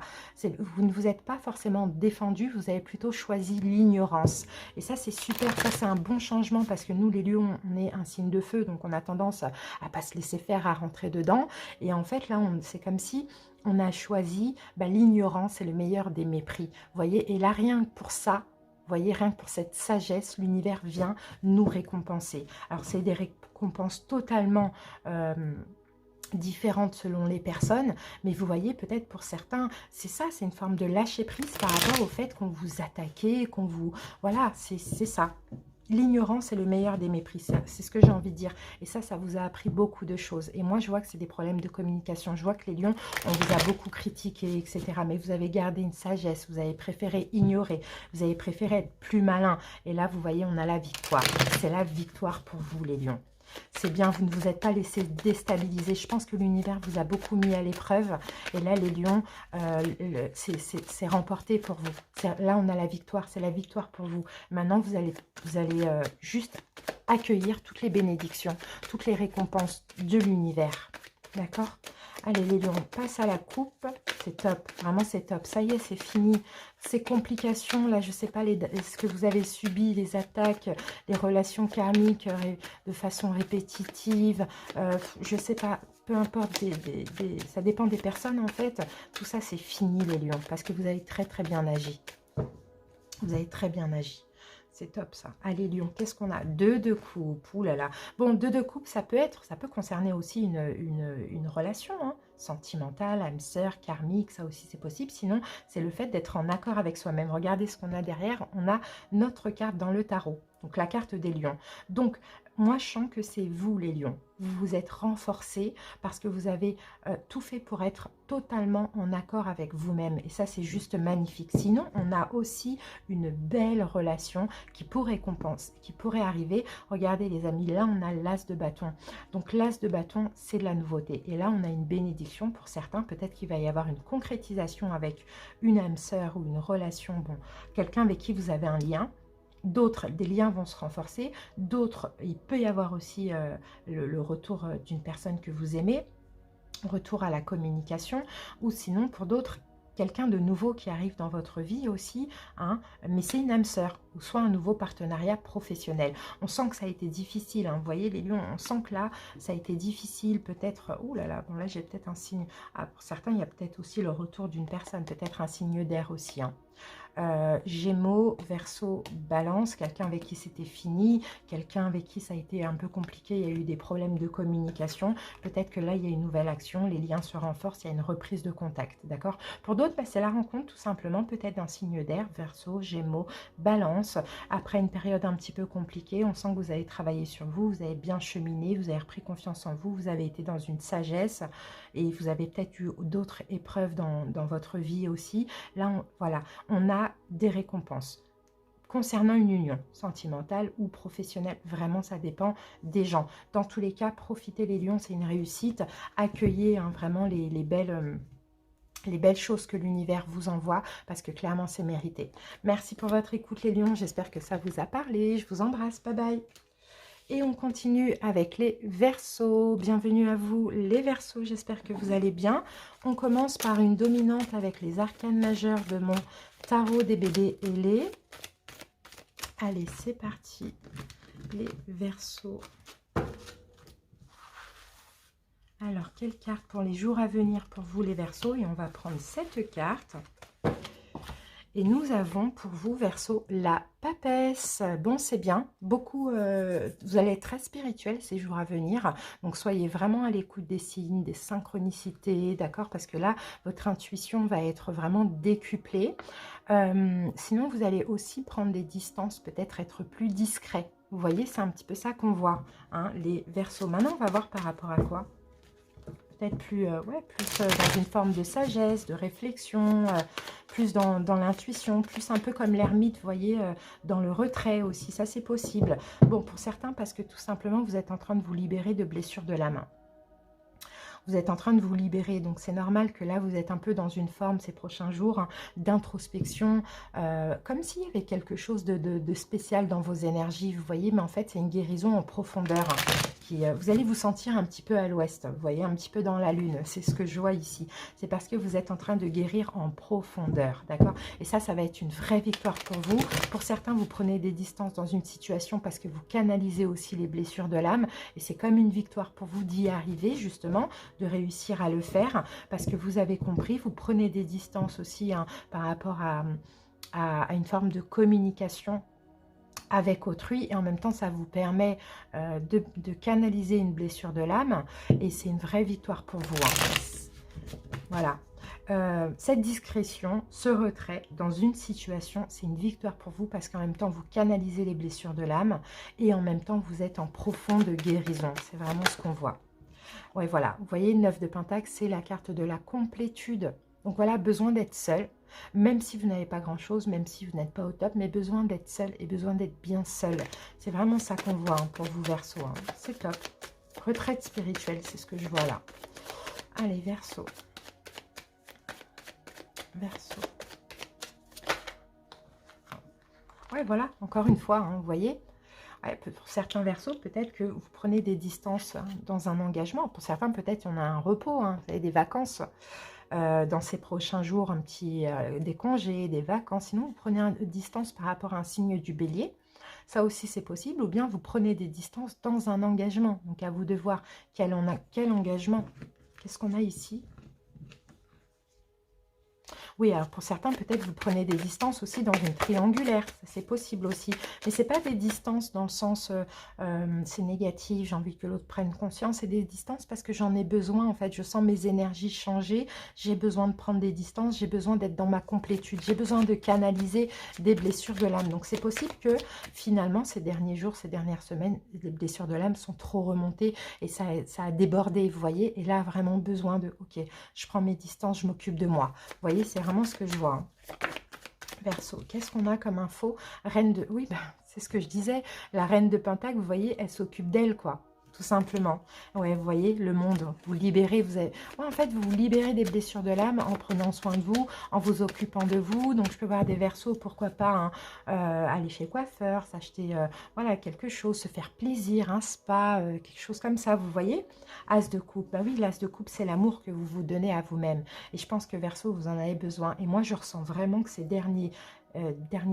S1: Vous ne vous êtes pas forcément défendu, vous avez plutôt choisi l'ignorance. Et ça, c'est super, ça c'est un bon changement parce que nous, les lions, on est un signe de feu, donc on a tendance à ne pas se laisser faire, à rentrer dedans. Et en fait, là, c'est comme si on a choisi l'ignorance est le meilleur des mépris. Vous voyez, et là, rien que pour ça, vous voyez, rien que pour cette sagesse, l'univers vient nous récompenser. Alors, c'est des récompenses totalement différentes selon les personnes, mais vous voyez, peut-être pour certains, c'est ça, c'est une forme de lâcher prise par rapport au fait qu'on vous attaquait, qu'on vous... Voilà, c'est ça. L'ignorance est le meilleur des mépris, c'est ce que j'ai envie de dire. Et ça vous a appris beaucoup de choses. Et moi, je vois que c'est des problèmes de communication. Je vois que les lions, on vous a beaucoup critiqué, etc. Mais vous avez gardé une sagesse, vous avez préféré ignorer, vous avez préféré être plus malin. Et là, vous voyez, on a la victoire. C'est la victoire pour vous, les lions. C'est bien, vous ne vous êtes pas laissé déstabiliser. Je pense que l'univers vous a beaucoup mis à l'épreuve. Et là, les lions, c'est remporté pour vous. Là, on a la victoire. C'est la victoire pour vous. Maintenant, vous allez juste accueillir toutes les bénédictions, toutes les récompenses de l'univers. D'accord ? Allez, les lions, on passe à la coupe. C'est top. Vraiment, c'est top. Ça y est, c'est fini. Ces complications, là, je ne sais pas ce que vous avez subi, les attaques, les relations karmiques de façon répétitive. Je ne sais pas. Peu importe, ça dépend des personnes, en fait. Tout ça, c'est fini, les lions. Parce que vous avez très, très bien agi. Vous avez très bien agi. C'est top ça. Allez Lion, qu'est-ce qu'on a? 2 de coupe. Ouh là là. Bon, 2 de coupe, ça peut concerner aussi une relation hein, sentimentale, âme sœur, karmique, ça aussi c'est possible. Sinon, c'est le fait d'être en accord avec soi-même. Regardez ce qu'on a derrière. On a notre carte dans le tarot. Donc la carte des lions. Donc, moi je sens que c'est vous les lions. Vous vous êtes renforcés parce que vous avez tout fait pour être totalement en accord avec vous-même. Et ça, c'est juste magnifique. Sinon, on a aussi une belle relation qui pourrait arriver. Regardez les amis, là on a l'as de bâton. Donc l'as de bâton, c'est de la nouveauté. Et là, on a une bénédiction pour certains. Peut-être qu'il va y avoir une concrétisation avec une âme sœur ou une relation, bon, quelqu'un avec qui vous avez un lien. D'autres, des liens vont se renforcer. D'autres, il peut y avoir aussi le retour d'une personne que vous aimez, retour à la communication, ou sinon, pour d'autres, quelqu'un de nouveau qui arrive dans votre vie aussi, hein, mais c'est une âme sœur, ou soit un nouveau partenariat professionnel. On sent que ça a été difficile, hein, vous voyez les lions, on sent que là, ça a été difficile, peut-être, ouh là là, bon là j'ai peut-être un signe, ah, pour certains il y a peut-être aussi le retour d'une personne, peut-être un signe d'air aussi, hein. Gémeaux, Verseau, Balance, quelqu'un avec qui c'était fini, quelqu'un avec qui ça a été un peu compliqué, il y a eu des problèmes de communication, peut-être que là il y a une nouvelle action, les liens se renforcent, il y a une reprise de contact, d'accord? Pour d'autres, c'est la rencontre tout simplement, peut-être d'un signe d'air, Verseau, Gémeaux, Balance, après une période un petit peu compliquée, on sent que vous avez travaillé sur vous, vous avez bien cheminé, vous avez repris confiance en vous, vous avez été dans une sagesse, et vous avez peut-être eu d'autres épreuves dans votre vie aussi. Là, voilà, on a des récompenses concernant une union sentimentale ou professionnelle. Vraiment, ça dépend des gens. Dans tous les cas, profitez les lions, c'est une réussite. Accueillez hein, vraiment les belles choses que l'univers vous envoie, parce que clairement, c'est mérité. Merci pour votre écoute, les lions. J'espère que ça vous a parlé. Je vous embrasse. Bye bye. Et on continue avec les Verseaux. Bienvenue à vous les Verseaux, j'espère que vous allez bien. On commence par une dominante avec les arcanes majeures de mon tarot des bébés ailés. Allez, c'est parti. Les Verseaux. Alors, quelle carte pour les jours à venir pour vous les Verseaux? Et on va prendre cette carte. Et nous avons pour vous, Verseau, la papesse. Bon, c'est bien. Beaucoup, vous allez être très spirituel ces jours à venir. Donc, soyez vraiment à l'écoute des signes, des synchronicités, d'accord? Parce que là, votre intuition va être vraiment décuplée. Sinon, vous allez aussi prendre des distances, peut-être être plus discret. Vous voyez, c'est un petit peu ça qu'on voit, hein, les Verseaux. Maintenant, on va voir par rapport à quoi. Peut-être plus, ouais, plus dans une forme de sagesse, de réflexion, plus dans l'intuition, plus un peu comme l'ermite, vous voyez, dans le retrait aussi, ça c'est possible. Bon, pour certains, parce que tout simplement, vous êtes en train de vous libérer de blessures de la main. Vous êtes en train de vous libérer, donc c'est normal que là, vous êtes un peu dans une forme ces prochains jours, hein, d'introspection, comme s'il y avait quelque chose de spécial dans vos énergies, vous voyez, mais en fait, c'est une guérison en profondeur, hein, vous allez vous sentir un petit peu à l'ouest, vous voyez, un petit peu dans la lune, c'est ce que je vois ici. C'est parce que vous êtes en train de guérir en profondeur, d'accord? Et ça va être une vraie victoire pour vous. Pour certains, vous prenez des distances dans une situation parce que vous canalisez aussi les blessures de l'âme, et c'est comme une victoire pour vous d'y arriver, justement, de réussir à le faire, parce que vous avez compris, vous prenez des distances aussi, hein, par rapport à une forme de communication avec autrui, et en même temps ça vous permet de canaliser une blessure de l'âme, et c'est une vraie victoire pour vous, hein. Voilà. Cette discrétion, ce retrait dans une situation, c'est une victoire pour vous, parce qu'en même temps vous canalisez les blessures de l'âme, et en même temps vous êtes en profonde guérison. C'est vraiment ce qu'on voit. Ouais, voilà, vous voyez, 9 de Pentacle, c'est la carte de la complétude. Donc voilà, besoin d'être seul, même si vous n'avez pas grand-chose, même si vous n'êtes pas au top, mais besoin d'être seul et besoin d'être bien seul. C'est vraiment ça qu'on voit, hein, pour vous, Verseau, hein. C'est top. Retraite spirituelle, c'est ce que je vois là. Allez, Verseau. Verseau. Ouais, voilà, encore une fois, hein, vous voyez. Ouais, pour certains Verseaux, peut-être que vous prenez des distances dans un engagement. Pour certains, peut-être on a un repos, hein, vous avez des vacances dans ces prochains jours, des congés, des vacances. Sinon, vous prenez une distance par rapport à un signe du Bélier. Ça aussi, c'est possible. Ou bien vous prenez des distances dans un engagement. Donc, à vous de voir quel engagement. Qu'est-ce qu'on a ici ? Oui, alors pour certains, peut-être vous prenez des distances aussi dans une triangulaire. C'est possible aussi. Mais ce n'est pas des distances dans le sens c'est négatif, j'ai envie que l'autre prenne conscience. C'est des distances parce que j'en ai besoin, en fait. Je sens mes énergies changer. J'ai besoin de prendre des distances. J'ai besoin d'être dans ma complétude. J'ai besoin de canaliser des blessures de l'âme. Donc c'est possible que finalement, ces derniers jours, ces dernières semaines, les blessures de l'âme sont trop remontées et ça a débordé, vous voyez. Et là, vraiment besoin de, ok, je prends mes distances, je m'occupe de moi. Vous voyez, c'est vraiment ce que je vois, hein. Verseau, qu'est-ce qu'on a comme info? Reine de... Oui, bah, c'est ce que je disais. La reine de Pentacle, vous voyez, elle s'occupe d'elle, quoi. Tout simplement. Ouais, vous voyez, le monde, vous libérez, ouais, en fait, vous vous libérez des blessures de l'âme en prenant soin de vous, en vous occupant de vous. Donc, je peux voir des Verseaux, pourquoi pas, hein, aller chez le coiffeur, s'acheter, voilà, quelque chose, se faire plaisir, un spa, quelque chose comme ça, vous voyez. As de coupe, bah oui, l'as de coupe, c'est l'amour que vous vous donnez à vous-même. Et je pense que Verseau, vous en avez besoin. Et moi, je ressens vraiment que ces derniers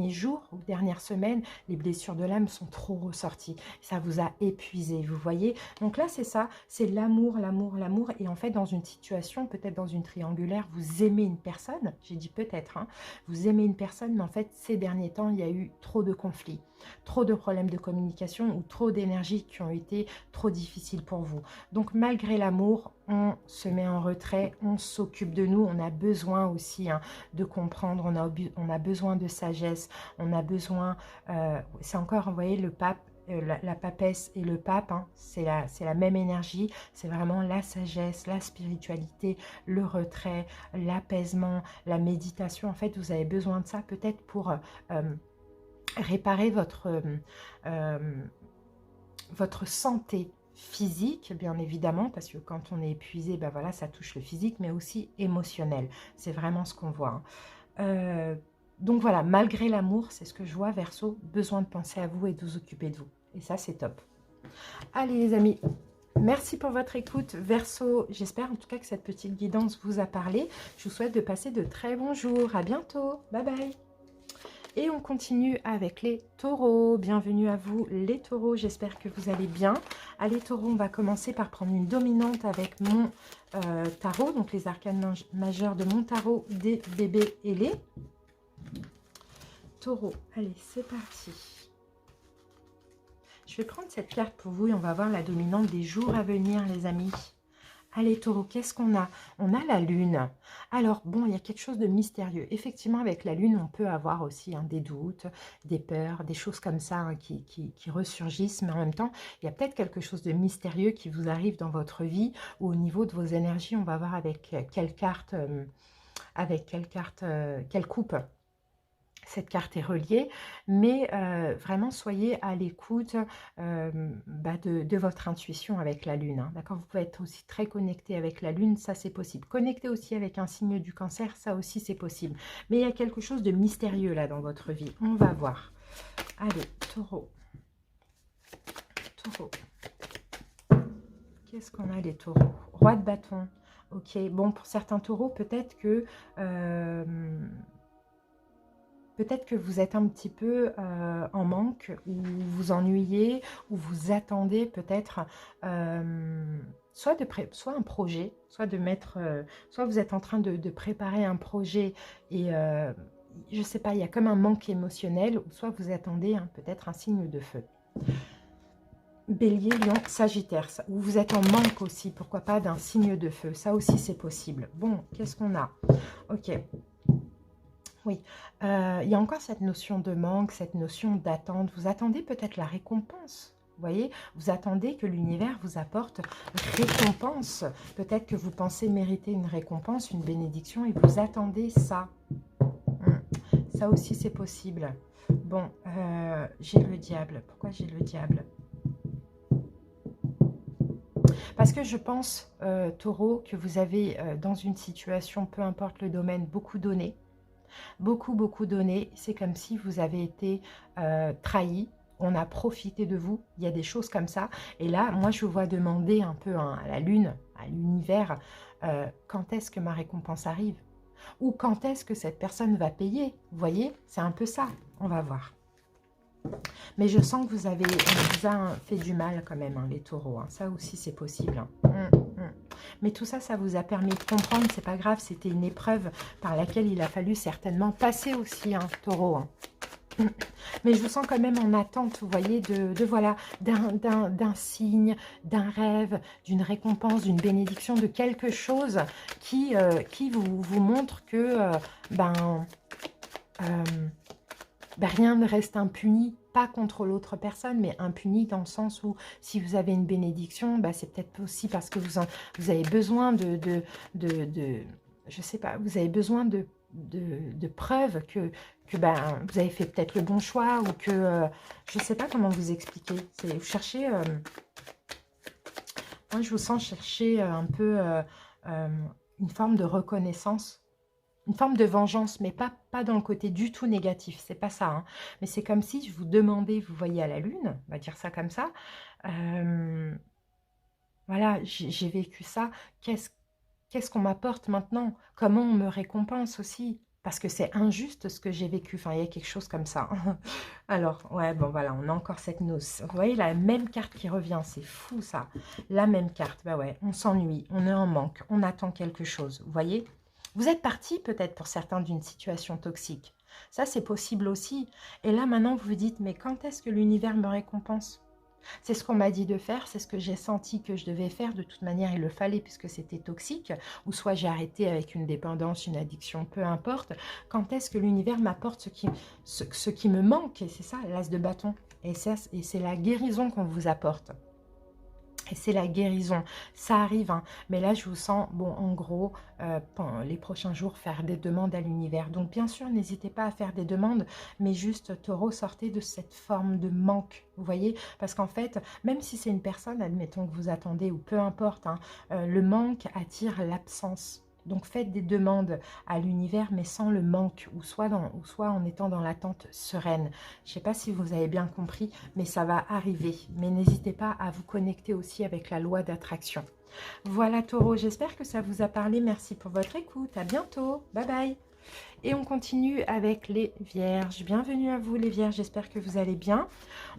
S1: jours ou dernières semaines, les blessures de l'âme sont trop ressorties. Ça vous a épuisé, vous voyez. Donc là, c'est ça, c'est l'amour, l'amour, l'amour. Et en fait, dans une situation, peut-être dans une triangulaire, vous aimez une personne. J'ai dit peut-être, hein, vous aimez une personne, mais en fait, ces derniers temps, il y a eu trop de conflits, trop de problèmes de communication ou trop d'énergie qui ont été trop difficiles pour vous. Donc, malgré l'amour, on se met en retrait, on s'occupe de nous. On a besoin aussi, hein, de comprendre, on a besoin de sagesse, on a besoin, c'est encore, vous voyez, le pape, la papesse et le pape, hein, c'est la même énergie, c'est vraiment la sagesse, la spiritualité, le retrait, l'apaisement, la méditation. En fait, vous avez besoin de ça peut-être pour réparer votre santé physique, bien évidemment, parce que quand on est épuisé, ben voilà, ça touche le physique, mais aussi émotionnel. C'est vraiment ce qu'on voit, hein. Donc voilà, malgré l'amour, c'est ce que je vois, Verseau, besoin de penser à vous et de vous occuper de vous. Et ça, c'est top. Allez les amis, merci pour votre écoute. Verseau, j'espère en tout cas que cette petite guidance vous a parlé. Je vous souhaite de passer de très bons jours. À bientôt. Bye bye. Et on continue avec les taureaux. Bienvenue à vous les taureaux, j'espère que vous allez bien. Allez taureaux, on va commencer par prendre une dominante avec mon tarot. Donc les arcanes majeurs de mon tarot, des bébés ailés. Taureau, allez, c'est parti. Je vais prendre cette carte pour vous et on va voir la dominante des jours à venir, les amis. Allez, taureau, qu'est-ce qu'on a? On a la lune. Alors, bon, il y a quelque chose de mystérieux. Effectivement, avec la lune, on peut avoir aussi des doutes, des peurs, des choses comme ça qui ressurgissent. Mais en même temps, il y a peut-être quelque chose de mystérieux qui vous arrive dans votre vie ou au niveau de vos énergies. On va voir avec quelle carte, quelle coupe cette carte est reliée, mais vraiment soyez à l'écoute de votre intuition avec la lune. Hein, d'accord, vous pouvez être aussi très connecté avec la lune, ça c'est possible. Connecté aussi avec un signe du cancer, ça aussi c'est possible. Mais il y a quelque chose de mystérieux là dans votre vie. On va voir. Allez, taureau. Taureau. Qu'est-ce qu'on a les taureaux? Roi de bâton. Ok, bon, pour certains taureaux, peut-être que vous êtes un petit peu en manque, ou vous ennuyez, ou vous attendez peut-être soit un projet, soit de mettre, soit vous êtes en train de préparer un projet et je ne sais pas, il y a comme un manque émotionnel, ou soit vous attendez peut-être un signe de feu. Bélier, Lion, Sagittaire, ou vous êtes en manque aussi, pourquoi pas d'un signe de feu, ça aussi c'est possible. Bon, qu'est-ce qu'on a? Ok. Oui, il y a encore cette notion de manque, cette notion d'attente. Vous attendez peut-être la récompense. Vous voyez, vous attendez que l'univers vous apporte récompense. Peut-être que vous pensez mériter une récompense, une bénédiction, et vous attendez ça. Ça aussi, c'est possible. Bon, j'ai le diable. Pourquoi j'ai le diable? Parce que je pense, taureau, que vous avez dans une situation, peu importe le domaine, beaucoup donné. Beaucoup donné. C'est comme si vous avez été trahi. On a profité de vous. Il y a des choses comme ça. Et là, moi, je vous vois demander un peu à la lune, à l'univers, quand est-ce que ma récompense arrive? Ou quand est-ce que cette personne va payer? Vous voyez, c'est un peu ça. On va voir. Mais je sens que on vous a fait du mal quand même, les taureaux. Ça aussi, c'est possible. Mais tout ça, ça vous a permis de comprendre. C'est pas grave, c'était une épreuve par laquelle il a fallu certainement passer aussi, taureau. Mais je vous sens quand même en attente, vous voyez, voilà, d'un signe, d'un rêve, d'une récompense, d'une bénédiction, de quelque chose qui vous montre que rien ne reste impuni, pas contre l'autre personne, mais impuni dans le sens où si vous avez une bénédiction, c'est peut-être aussi parce que vous avez besoin je sais pas, vous avez besoin de preuves que vous avez fait peut-être le bon choix, ou que, je sais pas comment vous expliquer. Vous cherchez, moi je vous sens chercher un peu une forme de reconnaissance. Une forme de vengeance, mais pas dans le côté du tout négatif, c'est pas ça. Mais c'est comme si je vous demandais, vous voyez à la lune, on va dire ça comme ça, voilà, j'ai vécu ça, qu'est-ce qu'on m'apporte maintenant? Comment on me récompense aussi? Parce que c'est injuste ce que j'ai vécu, enfin il y a quelque chose comme ça. Alors, ouais, bon voilà, on a encore cette noce. Vous voyez la même carte qui revient, c'est fou ça. La même carte, bah ouais, on s'ennuie, on est en manque, on attend quelque chose, vous voyez? Vous êtes parti peut-être pour certains d'une situation toxique. Ça, c'est possible aussi. Et là, maintenant, vous vous dites, mais quand est-ce que l'univers me récompense? C'est ce qu'on m'a dit de faire, c'est ce que j'ai senti que je devais faire. De toute manière, il le fallait puisque c'était toxique. Ou soit j'ai arrêté avec une dépendance, une addiction, peu importe. Quand est-ce que l'univers m'apporte ce qui me manque? Et c'est ça, l'as de bâton. Et c'est la guérison qu'on vous apporte. Et c'est la guérison, ça arrive, mais là je vous sens, bon, en gros, pendant les prochains jours, faire des demandes à l'univers. Donc bien sûr, n'hésitez pas à faire des demandes, mais juste taureau, sortez de cette forme de manque, vous voyez? Parce qu'en fait, même si c'est une personne, admettons que vous attendez, ou peu importe, le manque attire l'absence. Donc faites des demandes à l'univers, mais sans le manque, ou soit en étant dans l'attente sereine. Je ne sais pas si vous avez bien compris, mais ça va arriver. Mais n'hésitez pas à vous connecter aussi avec la loi d'attraction. Voilà taureau, j'espère que ça vous a parlé. Merci pour votre écoute. À bientôt. Bye bye. Et on continue avec les vierges. Bienvenue à vous les vierges, j'espère que vous allez bien.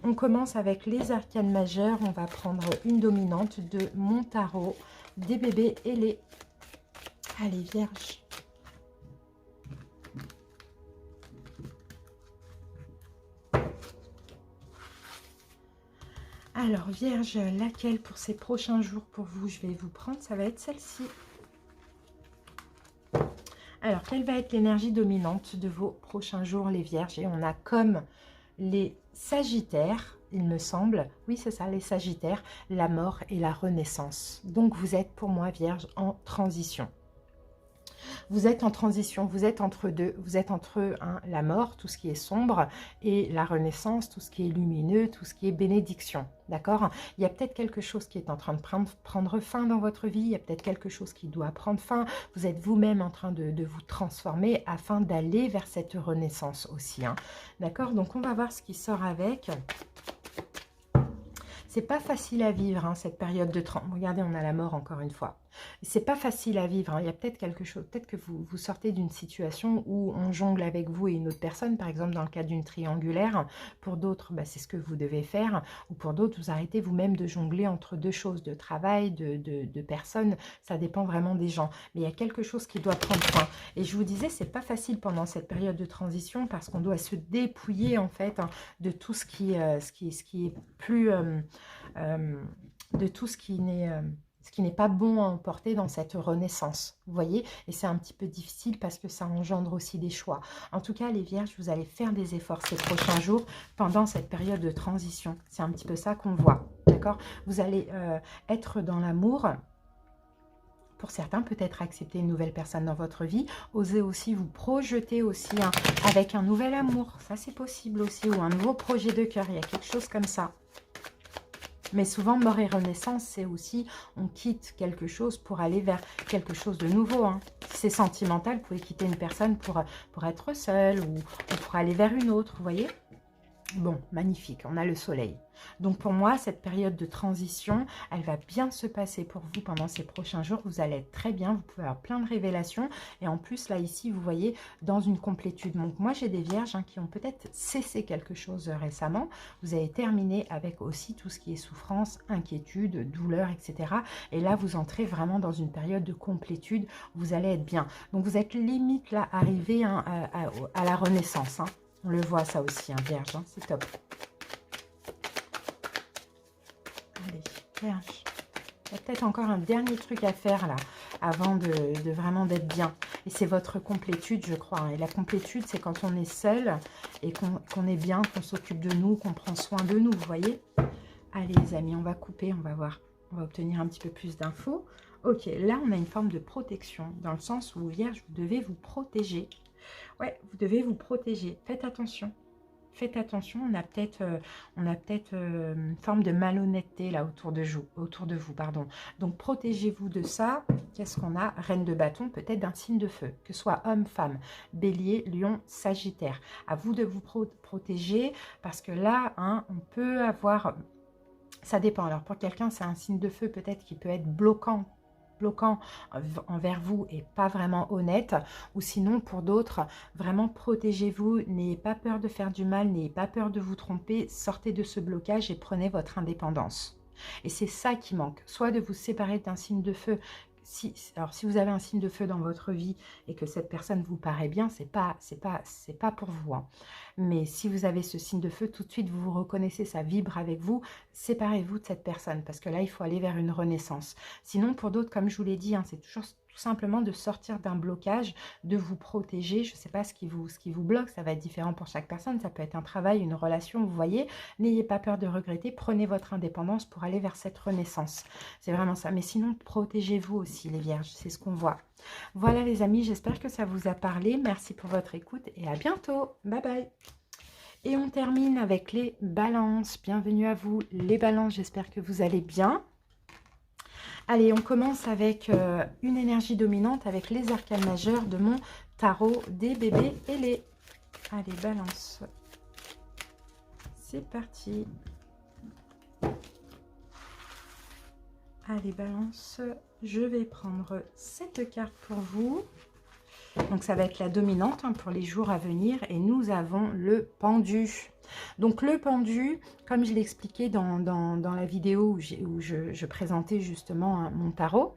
S1: On commence avec les arcanes majeures. On va prendre une dominante de mon tarot, des bébés et les... Allez vierges. Alors, Vierge, laquelle pour ces prochains jours pour vous? Je vais vous prendre, ça va être celle-ci. Alors, quelle va être l'énergie dominante de vos prochains jours, les Vierges? Et on a comme les Sagittaires, il me semble. Oui, c'est ça, les Sagittaires, la mort et la renaissance. Donc, vous êtes pour moi, Vierge, en transition. Vous êtes en transition, vous êtes entre deux, vous êtes entre la mort, tout ce qui est sombre, et la renaissance, tout ce qui est lumineux, tout ce qui est bénédiction, d'accord? Il y a peut-être quelque chose qui est en train de prendre fin dans votre vie, il y a peut-être quelque chose qui doit prendre fin, vous êtes vous-même en train de vous transformer afin d'aller vers cette renaissance aussi, hein, d'accord? Donc on va voir ce qui sort avec. C'est pas facile à vivre, hein, cette période de regardez, on a la mort encore une fois. C'est pas facile à vivre, hein. Il y a peut-être quelque chose, peut-être que vous sortez d'une situation où on jongle avec vous et une autre personne, par exemple dans le cas d'une triangulaire. Pour d'autres, bah, c'est ce que vous devez faire, ou pour d'autres, vous arrêtez vous-même de jongler entre deux choses, de travail, de personnes, ça dépend vraiment des gens. Mais il y a quelque chose qui doit prendre fin. Et je vous disais, c'est pas facile pendant cette période de transition parce qu'on doit se dépouiller en fait, hein, de tout ce qui est plus... de tout ce qui n'est pas bon à emporter dans cette renaissance, vous voyez, et c'est un petit peu difficile parce que ça engendre aussi des choix. En tout cas, les Vierges, vous allez faire des efforts ces prochains jours pendant cette période de transition. C'est un petit peu ça qu'on voit, d'accord? Vous allez être dans l'amour. Pour certains, peut-être accepter une nouvelle personne dans votre vie. Osez aussi vous projeter aussi, hein, avec un nouvel amour. Ça, c'est possible aussi. Ou un nouveau projet de cœur. Il y a quelque chose comme ça. Mais souvent, mort et renaissance, c'est aussi, on quitte quelque chose pour aller vers quelque chose de nouveau, hein. Si c'est sentimental, vous pouvez quitter une personne pour être seul ou pour aller vers une autre, vous voyez? Bon, magnifique, on a le soleil. Donc pour moi, cette période de transition, elle va bien se passer pour vous pendant ces prochains jours. Vous allez être très bien, vous pouvez avoir plein de révélations. Et en plus, là, ici, vous voyez, dans une complétude. Donc moi, j'ai des vierges, hein, qui ont peut-être cessé quelque chose récemment. Vous avez terminé avec aussi tout ce qui est souffrance, inquiétude, douleur, etc. Et là, vous entrez vraiment dans une période de complétude. Vous allez être bien. Donc vous êtes limite là, arrivé, hein, à la renaissance, hein. On le voit ça aussi, hein, Vierge, hein, c'est top. Allez, Vierge. Il y a peut-être encore un dernier truc à faire là, avant de vraiment d'être bien. Et c'est votre complétude, je crois. Et la complétude, c'est quand on est seul et qu'on est bien, qu'on s'occupe de nous, qu'on prend soin de nous, vous voyez? Allez les amis, on va couper, on va voir. On va obtenir un petit peu plus d'infos. Ok, là on a une forme de protection, dans le sens où, Vierge, vous devez vous protéger. Ouais, vous devez vous protéger. Faites attention. Faites attention, on a peut-être une forme de malhonnêteté là autour de vous, pardon. Donc protégez-vous de ça. Qu'est-ce qu'on a? Reine de bâton, peut-être d'un signe de feu, que ce soit homme, femme, bélier, lion, sagittaire. À vous de vous protéger parce que là, hein, on peut avoir... Ça dépend. Alors pour quelqu'un, c'est un signe de feu peut-être qui peut être bloquant envers vous et pas vraiment honnête, ou sinon pour d'autres, vraiment protégez-vous, n'ayez pas peur de faire du mal, n'ayez pas peur de vous tromper, sortez de ce blocage et prenez votre indépendance. Et c'est ça qui manque, soit de vous séparer d'un signe de feu. Alors si vous avez un signe de feu dans votre vie et que cette personne vous paraît bien, c'est pas pour vous, hein. Mais si vous avez ce signe de feu, tout de suite vous vous reconnaissez, ça vibre avec vous, séparez-vous de cette personne parce que là il faut aller vers une renaissance. Sinon pour d'autres, comme je vous l'ai dit, hein, c'est toujours tout simplement de sortir d'un blocage, de vous protéger. Je ne sais pas ce qui vous bloque, ça va être différent pour chaque personne, ça peut être un travail, une relation, vous voyez. N'ayez pas peur de regretter, prenez votre indépendance pour aller vers cette renaissance. C'est vraiment ça. Mais sinon, protégez-vous aussi les vierges, c'est ce qu'on voit. Voilà les amis, j'espère que ça vous a parlé. Merci pour votre écoute et à bientôt. Bye bye. Et on termine avec les balances. Bienvenue à vous les balances, j'espère que vous allez bien. Allez, on commence avec une énergie dominante avec les arcanes majeurs de mon tarot des bébés ailés. Allez, balance. C'est parti. Allez, balance. Je vais prendre cette carte pour vous. Donc, ça va être la dominante, hein, pour les jours à venir. Et nous avons le pendu. Donc, le pendu, comme je l'expliquais dans la vidéo où je présentais justement, hein, mon tarot,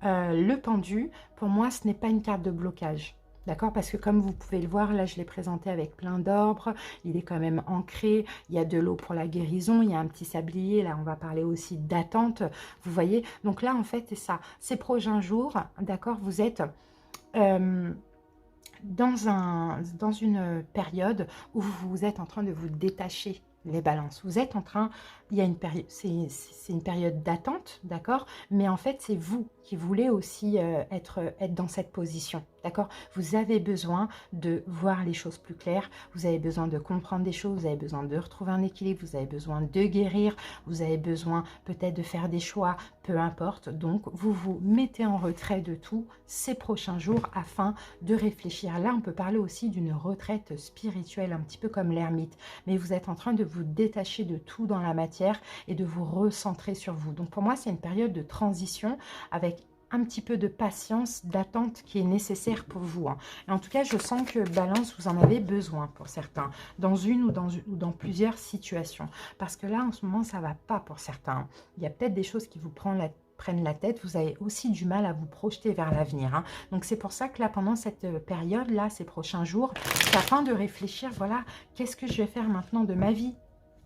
S1: le pendu, pour moi, ce n'est pas une carte de blocage. D'accord? Parce que comme vous pouvez le voir, là, je l'ai présenté avec plein d'ordres. Il est quand même ancré. Il y a de l'eau pour la guérison. Il y a un petit sablier. Là, on va parler aussi d'attente. Vous voyez? Donc là, en fait, c'est ça. Ces prochains jours, d'accord, vous êtes... euh, dans une période où vous êtes en train de vous détacher les balances. Vous êtes en train, il y a une période, c'est une période d'attente, d'accord? Mais en fait, c'est vous qui voulez aussi être dans cette position, d'accord? Vous avez besoin de voir les choses plus claires, vous avez besoin de comprendre des choses, vous avez besoin de retrouver un équilibre, vous avez besoin de guérir, vous avez besoin peut-être de faire des choix, peu importe. Donc, vous vous mettez en retrait de tout ces prochains jours afin de réfléchir. Là, on peut parler aussi d'une retraite spirituelle, un petit peu comme l'ermite. Mais vous êtes en train de vous détacher de tout dans la matière et de vous recentrer sur vous. Donc, pour moi, c'est une période de transition avec un petit peu de patience, d'attente qui est nécessaire pour vous. Hein. Et en tout cas, je sens que Balance, vous en avez besoin pour certains, dans une ou dans plusieurs situations. Parce que là, en ce moment, ça ne va pas pour certains. Il y a peut-être des choses qui vous prennent la tête, vous avez aussi du mal à vous projeter vers l'avenir. Hein. Donc c'est pour ça que là, pendant cette période-là, ces prochains jours, c'est afin de réfléchir, voilà, qu'est-ce que je vais faire maintenant de ma vie?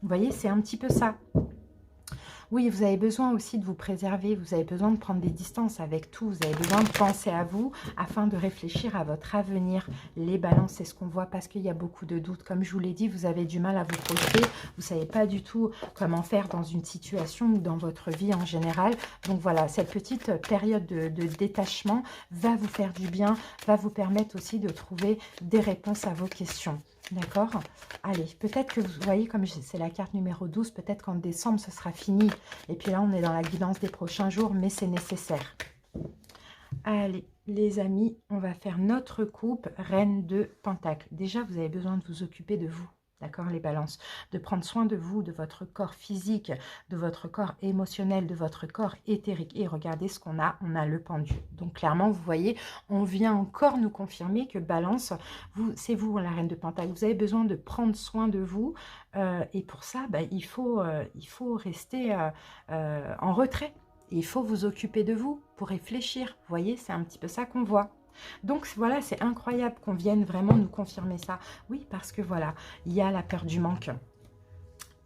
S1: Vous voyez, c'est un petit peu ça. Oui, vous avez besoin aussi de vous préserver, vous avez besoin de prendre des distances avec tout, vous avez besoin de penser à vous afin de réfléchir à votre avenir. Les balances, c'est ce qu'on voit parce qu'il y a beaucoup de doutes. Comme je vous l'ai dit, vous avez du mal à vous projeter, vous ne savez pas du tout comment faire dans une situation ou dans votre vie en général. Donc voilà, cette petite période de détachement va vous faire du bien, va vous permettre aussi de trouver des réponses à vos questions. D'accord? Allez, peut-être que vous voyez, comme c'est la carte numéro 12, peut-être qu'en décembre, ce sera fini. Et puis là, on est dans la guidance des prochains jours, mais c'est nécessaire. Allez, les amis, on va faire notre coupe Reine de Pentacle. Déjà, vous avez besoin de vous occuper de vous. D'accord, les balances, de prendre soin de vous, de votre corps physique, de votre corps émotionnel, de votre corps éthérique. Et regardez ce qu'on a le pendu. Donc clairement, vous voyez, on vient encore nous confirmer que balance, c'est vous la reine de Pentacle. Vous avez besoin de prendre soin de vous. Et pour ça, bah, il faut rester en retrait. Et il faut vous occuper de vous pour réfléchir. Vous voyez, c'est un petit peu ça qu'on voit. Donc voilà, c'est incroyable qu'on vienne vraiment nous confirmer ça. Oui, parce que voilà, il y a la peur du manque.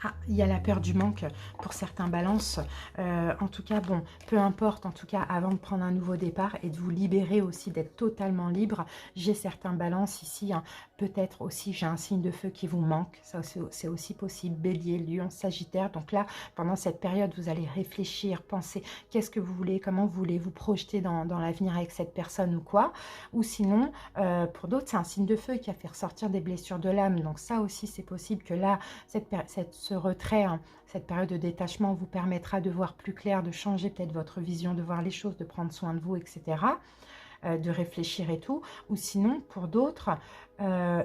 S1: Ah, il y a la peur du manque pour certains balances. En tout cas, bon, peu importe, en tout cas, avant de prendre un nouveau départ et de vous libérer aussi, d'être totalement libre, j'ai certains balances ici. Hein, peut-être aussi, j'ai un signe de feu qui vous manque. Ça, c'est aussi possible. Bélier, Lion, Sagittaire. Donc là, pendant cette période, vous allez réfléchir, penser qu'est-ce que vous voulez, comment vous voulez vous projeter dans l'avenir avec cette personne ou quoi. Ou sinon, pour d'autres, c'est un signe de feu qui a fait ressortir des blessures de l'âme. Donc ça aussi, c'est possible que là, ce retrait, hein, cette période de détachement vous permettra de voir plus clair, de changer peut-être votre vision, de voir les choses, de prendre soin de vous, etc. De réfléchir et tout. Ou sinon, pour d'autres,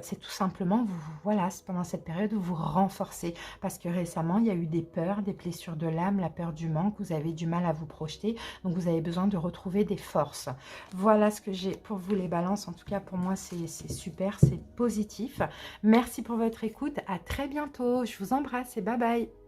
S1: c'est tout simplement, voilà, pendant cette période, vous vous renforcez. Parce que récemment, il y a eu des peurs, des blessures de l'âme, la peur du manque, vous avez du mal à vous projeter. Donc, vous avez besoin de retrouver des forces. Voilà ce que j'ai pour vous les balances. En tout cas, pour moi, c'est super, c'est positif. Merci pour votre écoute. À très bientôt. Je vous embrasse et bye bye.